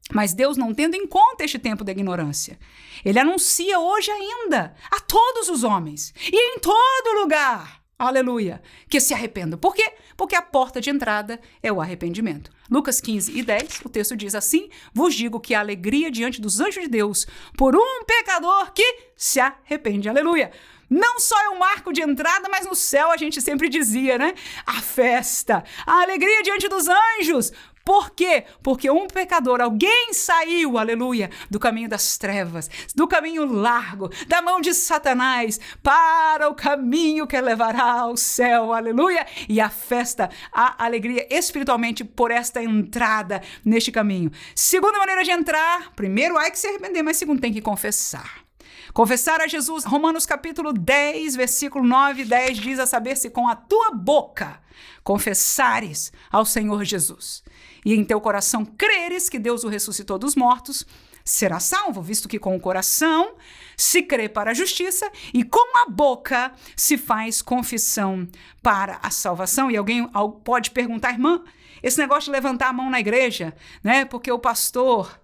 [SPEAKER 1] Mas Deus, não tendo em conta este tempo da ignorância, Ele anuncia hoje ainda a todos os homens e em todo lugar, aleluia, que se arrependam. Por quê? Porque a porta de entrada é o arrependimento. Lucas 15 e 10, o texto diz assim: vos digo que a alegria diante dos anjos de Deus por um pecador que se arrepende, aleluia. Não só é um marco de entrada, mas no céu a gente sempre dizia, né? A festa, a alegria diante dos anjos. Por quê? Porque um pecador, alguém saiu, aleluia, do caminho das trevas, do caminho largo, da mão de Satanás, para o caminho que levará ao céu, aleluia. E a festa, a alegria espiritualmente por esta entrada neste caminho. Segunda maneira de entrar: primeiro, há que se arrepender, mas segundo, tem que confessar. Confessar a Jesus. Romanos capítulo 10, versículo 9 e 10 diz: a saber, se com a tua boca confessares ao Senhor Jesus e em teu coração creres que Deus o ressuscitou dos mortos, será salvo, visto que com o coração se crê para a justiça e com a boca se faz confissão para a salvação. E alguém pode perguntar: irmã, esse negócio de levantar a mão na igreja, né? Porque o pastor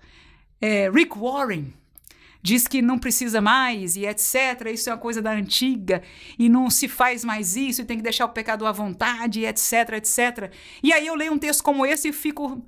[SPEAKER 1] Rick Warren diz que não precisa mais e etc. Isso é uma coisa da antiga e não se faz mais isso e tem que deixar o pecador à vontade e etc, etc. E aí eu leio um texto como esse e fico: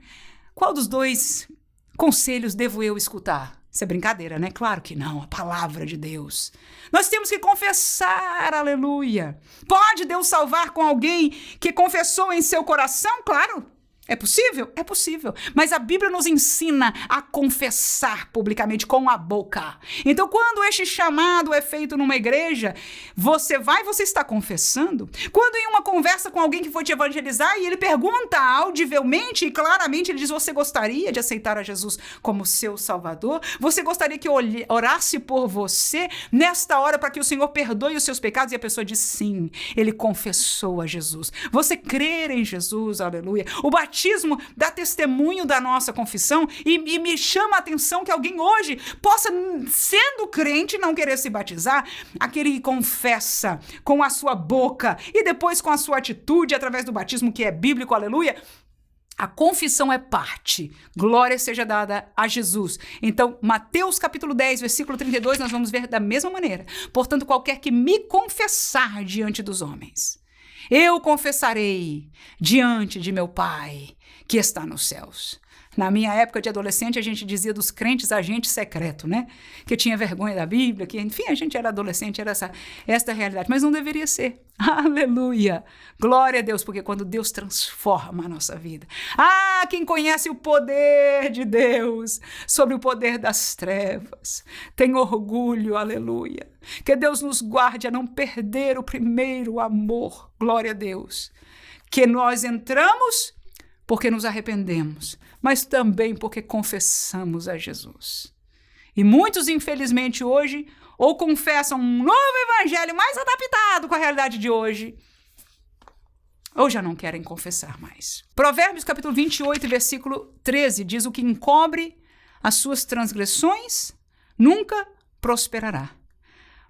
[SPEAKER 1] qual dos dois conselhos devo eu escutar? Isso é brincadeira, né? Claro que não, a palavra de Deus. Nós temos que confessar, aleluia. Pode Deus salvar com alguém que confessou em seu coração? Claro. É possível? É possível. Mas a Bíblia nos ensina a confessar publicamente com a boca. Então, quando este chamado é feito numa igreja, você está confessando. Quando em uma conversa com alguém que foi te evangelizar e ele pergunta audivelmente e claramente, ele diz, você gostaria de aceitar a Jesus como seu Salvador? Você gostaria que eu orasse por você nesta hora para que o Senhor perdoe os seus pecados? E a pessoa diz sim. Ele confessou a Jesus. Você crer em Jesus, aleluia. O batismo dá testemunho da nossa confissão e me chama a atenção que alguém hoje possa, sendo crente, não querer se batizar. Aquele que confessa com a sua boca e depois com a sua atitude através do batismo que é bíblico, aleluia. A confissão é parte. Glória seja dada a Jesus. Então, Mateus capítulo 10, versículo 32, nós vamos ver da mesma maneira. Portanto, qualquer que me confessar diante dos homens, eu confessarei diante de meu Pai que está nos céus. Na minha época de adolescente, a gente dizia dos crentes agente secreto, né? Que tinha vergonha da Bíblia, que, enfim, a gente era adolescente, era esta realidade. Mas não deveria ser. Aleluia! Glória a Deus, porque quando Deus transforma a nossa vida. Quem conhece o poder de Deus sobre o poder das trevas, tem orgulho, aleluia. Que Deus nos guarde a não perder o primeiro amor. Glória a Deus. Que nós entramos porque nos arrependemos, mas também porque confessamos a Jesus. E muitos, infelizmente, hoje, ou confessam um novo evangelho mais adaptado com a realidade de hoje, ou já não querem confessar mais. Provérbios capítulo 28, versículo 13, diz: o que encobre as suas transgressões nunca prosperará,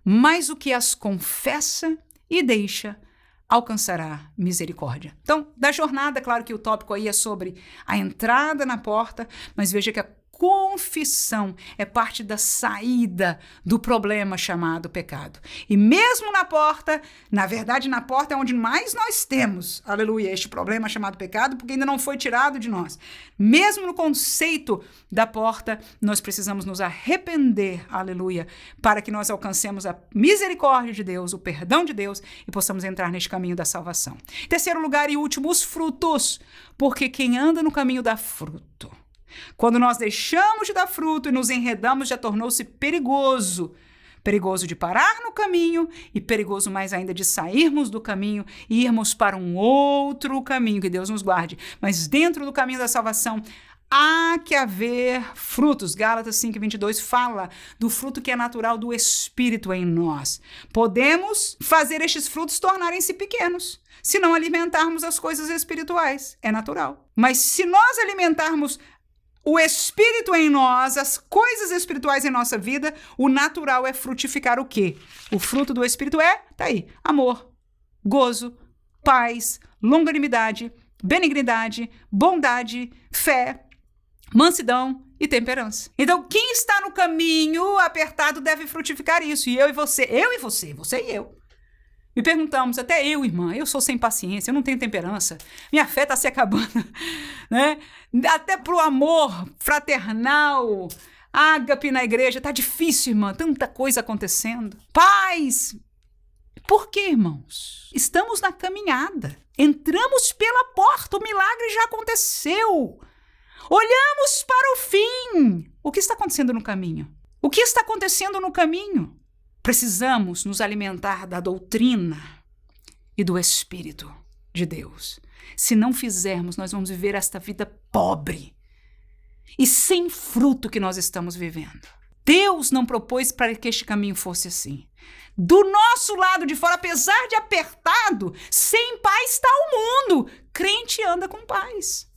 [SPEAKER 1] mas o que as confessa e deixa alcançará misericórdia. Então, da jornada, claro que o tópico aí é sobre a entrada na porta, mas veja que a confissão é parte da saída do problema chamado pecado. E mesmo na porta, na verdade, na porta é onde mais nós temos, aleluia, este problema chamado pecado, porque ainda não foi tirado de nós. Mesmo no conceito da porta, nós precisamos nos arrepender, aleluia, para que nós alcancemos a misericórdia de Deus, o perdão de Deus e possamos entrar neste caminho da salvação. Terceiro lugar e último, os frutos, porque quem anda no caminho dá fruto. Quando nós deixamos de dar fruto e nos enredamos, já tornou-se perigoso. Perigoso de parar no caminho e perigoso mais ainda de sairmos do caminho e irmos para um outro caminho, que Deus nos guarde. Mas dentro do caminho da salvação, há que haver frutos. Gálatas 5:22 fala do fruto que é natural do Espírito em nós. Podemos fazer estes frutos tornarem-se pequenos, se não alimentarmos as coisas espirituais. É natural. Mas se nós alimentarmos o Espírito em nós, as coisas espirituais em nossa vida, o natural é frutificar o quê? O fruto do Espírito tá aí, amor, gozo, paz, longanimidade, benignidade, bondade, fé, mansidão e temperança. Então, quem está no caminho apertado deve frutificar isso. E eu e você, você e eu. Me perguntamos, até eu, irmã, eu sou sem paciência, eu não tenho temperança, minha fé está se acabando, né? Até pro amor fraternal, ágape na igreja, tá difícil, irmã, tanta coisa acontecendo. Paz! Por quê, irmãos? Estamos na caminhada, entramos pela porta, o milagre já aconteceu. Olhamos para o fim. O que está acontecendo no caminho? O que está acontecendo no caminho? Precisamos nos alimentar da doutrina e do Espírito de Deus. Se não fizermos, nós vamos viver esta vida pobre e sem fruto que nós estamos vivendo. Deus não propôs para que este caminho fosse assim. Do nosso lado de fora, apesar de apertado, sem paz está o mundo. Crente anda com paz.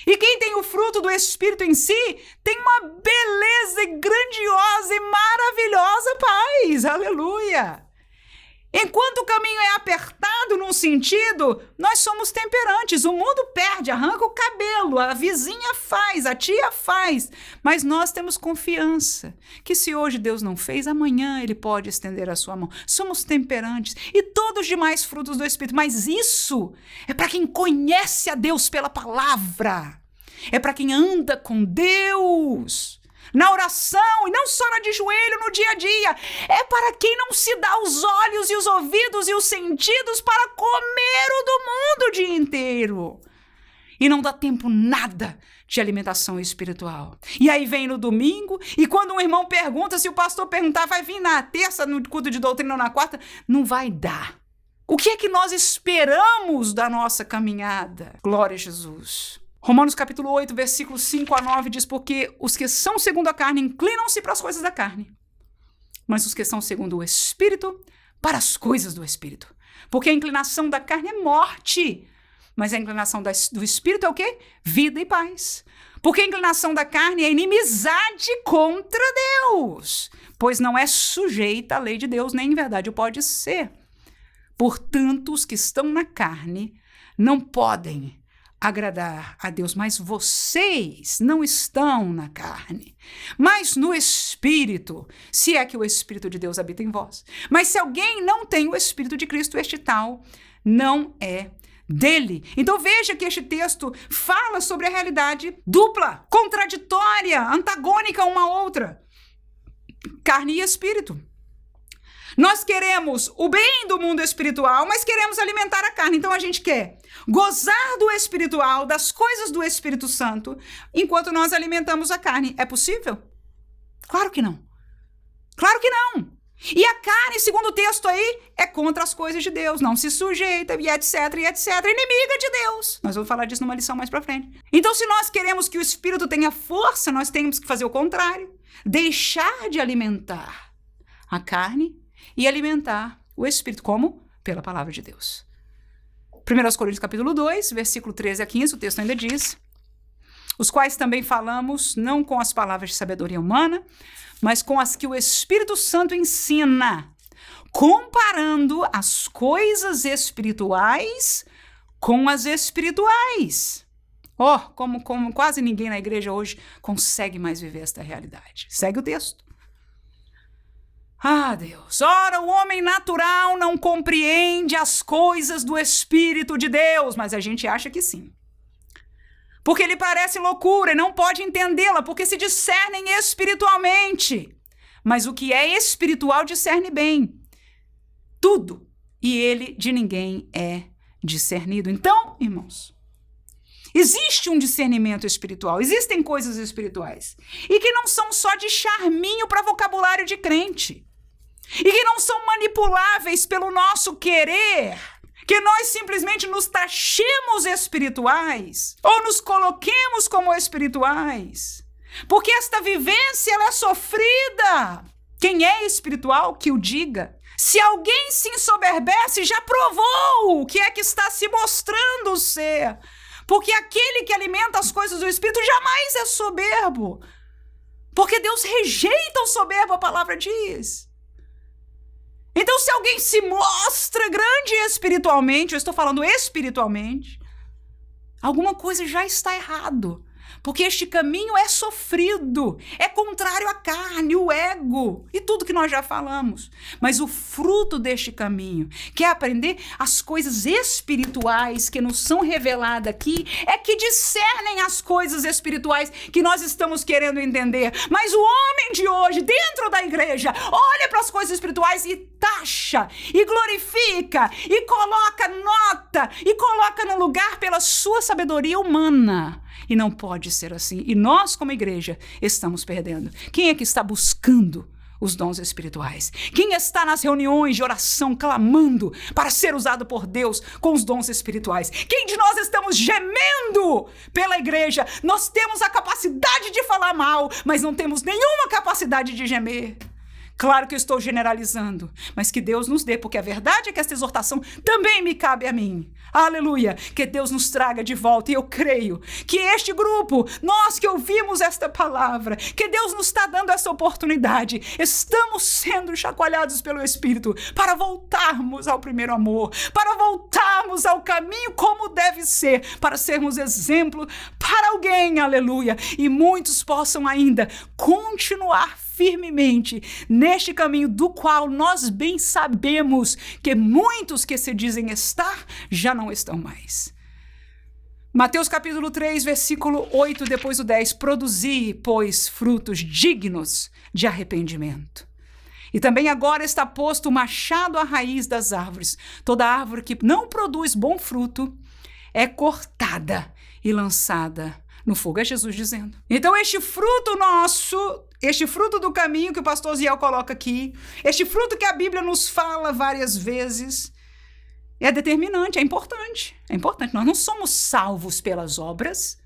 [SPEAKER 1] E quem tem o fruto do Espírito em si, tem uma beleza e grandiosa e maravilhosa paz. Aleluia! Enquanto o caminho é apertado num sentido, nós somos temperantes. O mundo perde, arranca o cabelo, a vizinha faz, a tia faz. Mas nós temos confiança que se hoje Deus não fez, amanhã Ele pode estender a sua mão. Somos temperantes e todos os demais frutos do Espírito. Mas isso é para quem conhece a Deus pela palavra. É para quem anda com Deus na oração, e não só na de joelho, no dia a dia. É para quem não se dá os olhos e os ouvidos e os sentidos para comer o do mundo o dia inteiro. e não dá tempo nada de alimentação espiritual. E aí vem no domingo, e quando um irmão pergunta, se o pastor perguntar, vai vir na terça, no culto de doutrina ou na quarta, não vai dar. O que é que nós esperamos da nossa caminhada? Glória a Jesus. Romanos capítulo 8, versículos 5 a 9 diz: porque os que são segundo a carne inclinam-se para as coisas da carne, mas os que são segundo o Espírito, para as coisas do Espírito. Porque a inclinação da carne é morte, mas a inclinação do Espírito é o quê? Vida e paz. Porque a inclinação da carne é inimizade contra Deus, pois não é sujeita à lei de Deus, nem em verdade o pode ser. Portanto, os que estão na carne não podem agradar a Deus, mas vocês não estão na carne, mas no Espírito, se é que o Espírito de Deus habita em vós. Mas se alguém não tem o Espírito de Cristo, este tal não é dele. Então veja que este texto fala sobre a realidade dupla, contraditória, antagônica uma à outra. Carne e Espírito. Nós queremos o bem do mundo espiritual, mas queremos alimentar a carne. Então a gente quer gozar do espiritual, das coisas do Espírito Santo, enquanto nós alimentamos a carne. É possível? Claro que não. Claro que não. E a carne, segundo o texto aí, é contra as coisas de Deus, não se sujeita, e etc, inimiga de Deus. Nós vamos falar disso numa lição mais pra frente. Então, se nós queremos que o Espírito tenha força, nós temos que fazer o contrário. Deixar de alimentar a carne e alimentar o Espírito. Como? Pela palavra de Deus. 1 Coríntios capítulo 2, versículo 13 a 15, o texto ainda diz: os quais também falamos, não com as palavras de sabedoria humana, mas com as que o Espírito Santo ensina, comparando as coisas espirituais com as espirituais. Como quase ninguém na igreja hoje consegue mais viver esta realidade. Segue o texto. Ah, Deus, ora, o homem natural não compreende as coisas do Espírito de Deus, mas a gente acha que sim. Porque ele parece loucura e não pode entendê-la, porque se discernem espiritualmente. Mas o que é espiritual discerne bem tudo, e ele de ninguém é discernido. Então, irmãos, existe um discernimento espiritual, existem coisas espirituais, e que não são só de charminho para vocabulário de crente, e que não são manipuláveis pelo nosso querer, que nós simplesmente nos taxemos espirituais, ou nos coloquemos como espirituais, porque esta vivência ela é sofrida. Quem é espiritual, que o diga. Se alguém se ensoberbece, já provou o que é que está se mostrando ser. Porque aquele que alimenta as coisas do Espírito jamais é soberbo. Porque Deus rejeita o soberbo, a palavra diz. Então, se alguém se mostra grande espiritualmente, eu estou falando espiritualmente, alguma coisa já está errado. Porque este caminho é sofrido, é contrário à carne, o ego e tudo que nós já falamos. Mas o fruto deste caminho, que é aprender as coisas espirituais que nos são reveladas aqui, é que discernem as coisas espirituais que nós estamos querendo entender. Mas o homem de hoje, dentro da igreja, olha para as coisas espirituais e taxa, e glorifica, e coloca nota, e coloca no lugar pela sua sabedoria humana. E não pode ser assim. E nós, como igreja, estamos perdendo. Quem é que está buscando os dons espirituais? Quem está nas reuniões de oração clamando para ser usado por Deus com os dons espirituais? Quem de nós estamos gemendo pela igreja? Nós temos a capacidade de falar mal, mas não temos nenhuma capacidade de gemer. Claro que eu estou generalizando, mas que Deus nos dê, porque a verdade é que esta exortação também me cabe a mim. Aleluia! Que Deus nos traga de volta, e eu creio que este grupo, nós que ouvimos esta palavra, que Deus nos está dando essa oportunidade, estamos sendo chacoalhados pelo Espírito para voltarmos ao primeiro amor, para voltarmos ao caminho como deve ser, para sermos exemplo para alguém, aleluia, e muitos possam ainda continuar firmemente neste caminho do qual nós bem sabemos que muitos que se dizem estar já não estão mais. Mateus capítulo 3, versículo 8, depois o 10. Produzi, pois, frutos dignos de arrependimento. E também agora está posto o machado à raiz das árvores. Toda árvore que não produz bom fruto é cortada e lançada no fogo. É Jesus dizendo. Então este fruto nosso, este fruto do caminho que o pastor Ziel coloca aqui, este fruto que a Bíblia nos fala várias vezes, é determinante, é importante. É importante. Nós não somos salvos pelas obras.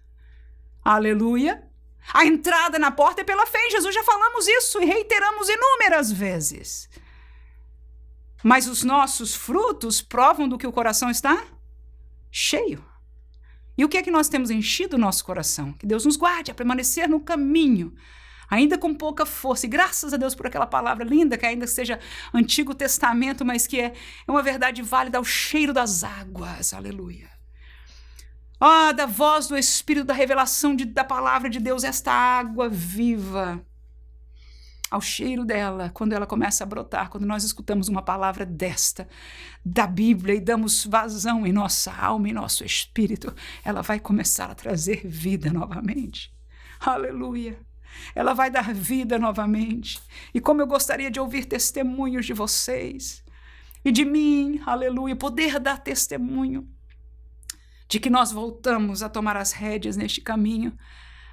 [SPEAKER 1] Aleluia. A entrada na porta é pela fé. Jesus já falamos isso e reiteramos inúmeras vezes. Mas os nossos frutos provam do que o coração está cheio. E o que é que nós temos enchido o nosso coração? Que Deus nos guarde a permanecer no caminho, ainda com pouca força. E graças a Deus por aquela palavra linda, que ainda seja Antigo Testamento, mas que é uma verdade válida, ao cheiro das águas. Aleluia. Da voz do Espírito, da revelação da palavra de Deus, esta água viva, ao cheiro dela, quando ela começa a brotar, quando nós escutamos uma palavra desta, da Bíblia, e damos vazão em nossa alma, em nosso espírito, ela vai começar a trazer vida novamente. Aleluia. Ela vai dar vida novamente. E como eu gostaria de ouvir testemunhos de vocês e de mim, aleluia, poder dar testemunho de que nós voltamos a tomar as rédeas neste caminho,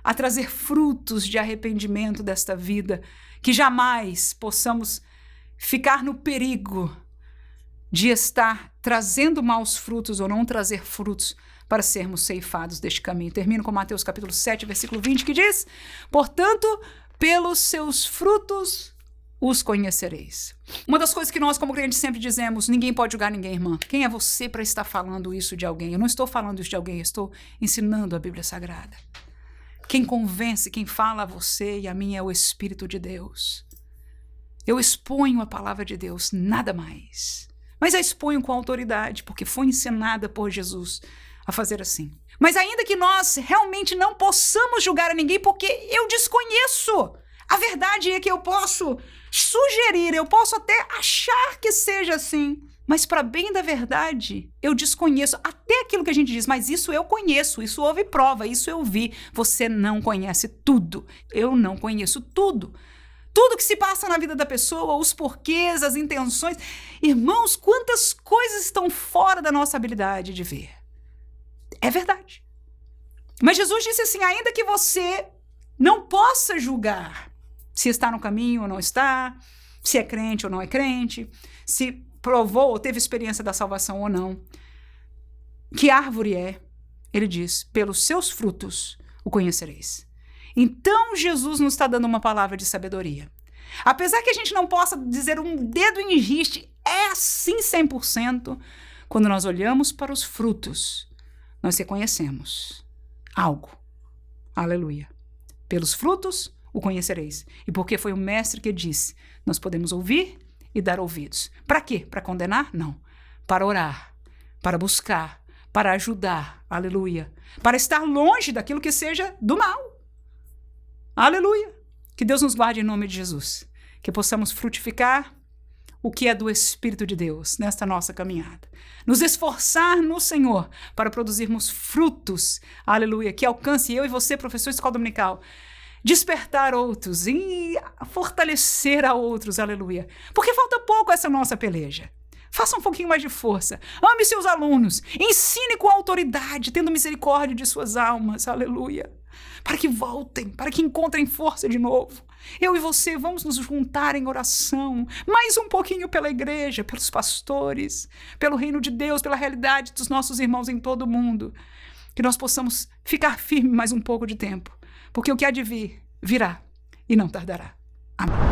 [SPEAKER 1] a trazer frutos de arrependimento desta vida, que jamais possamos ficar no perigo de estar trazendo maus frutos ou não trazer frutos para sermos ceifados deste caminho. Termino com Mateus capítulo 7, versículo 20, que diz: portanto, pelos seus frutos os conhecereis. Uma das coisas que nós, como crentes, sempre dizemos: ninguém pode julgar ninguém, irmã. Quem é você para estar falando isso de alguém? Eu não estou falando isso de alguém, eu estou ensinando a Bíblia Sagrada. Quem convence, quem fala a você e a mim é o Espírito de Deus. Eu exponho a palavra de Deus, nada mais. Mas a exponho com autoridade, porque foi ensinada por Jesus a fazer assim. Mas ainda que nós realmente não possamos julgar a ninguém, porque eu desconheço. A verdade é que eu posso sugerir, eu posso até achar que seja assim, mas para bem da verdade, eu desconheço até aquilo que a gente diz, mas isso eu conheço, isso houve prova, isso eu vi. Você não conhece tudo, eu não conheço tudo. Tudo que se passa na vida da pessoa, os porquês, as intenções. Irmãos, quantas coisas estão fora da nossa habilidade de ver. É verdade. Mas Jesus disse assim, ainda que você não possa julgar se está no caminho ou não está, se é crente ou não é crente, se provou ou teve experiência da salvação ou não, que árvore é? Ele diz, pelos seus frutos o conhecereis. Então Jesus nos está dando uma palavra de sabedoria. Apesar que a gente não possa dizer um dedo em riste, é assim 100%, quando nós olhamos para os frutos, nós reconhecemos algo. Aleluia. Pelos frutos o conhecereis. E porque foi o mestre que disse, nós podemos ouvir e dar ouvidos. Para quê? Para condenar? Não. Para orar, para buscar, para ajudar. Aleluia. Para estar longe daquilo que seja do mal. Aleluia. Que Deus nos guarde em nome de Jesus. Que possamos frutificar o que é do Espírito de Deus nesta nossa caminhada. Nos esforçar no Senhor para produzirmos frutos. Aleluia. Que alcance eu e você, professor de escola dominical, despertar outros e fortalecer a outros, aleluia. Porque falta pouco essa nossa peleja. Faça um pouquinho mais de força. Ame seus alunos. Ensine com autoridade, tendo misericórdia de suas almas, aleluia. Para que voltem, para que encontrem força de novo. Eu e você vamos nos juntar em oração, mais um pouquinho pela igreja, pelos pastores, pelo reino de Deus, pela realidade dos nossos irmãos em todo o mundo. Que nós possamos ficar firmes mais um pouco de tempo. Porque o que há de vir, virá e não tardará. Amém.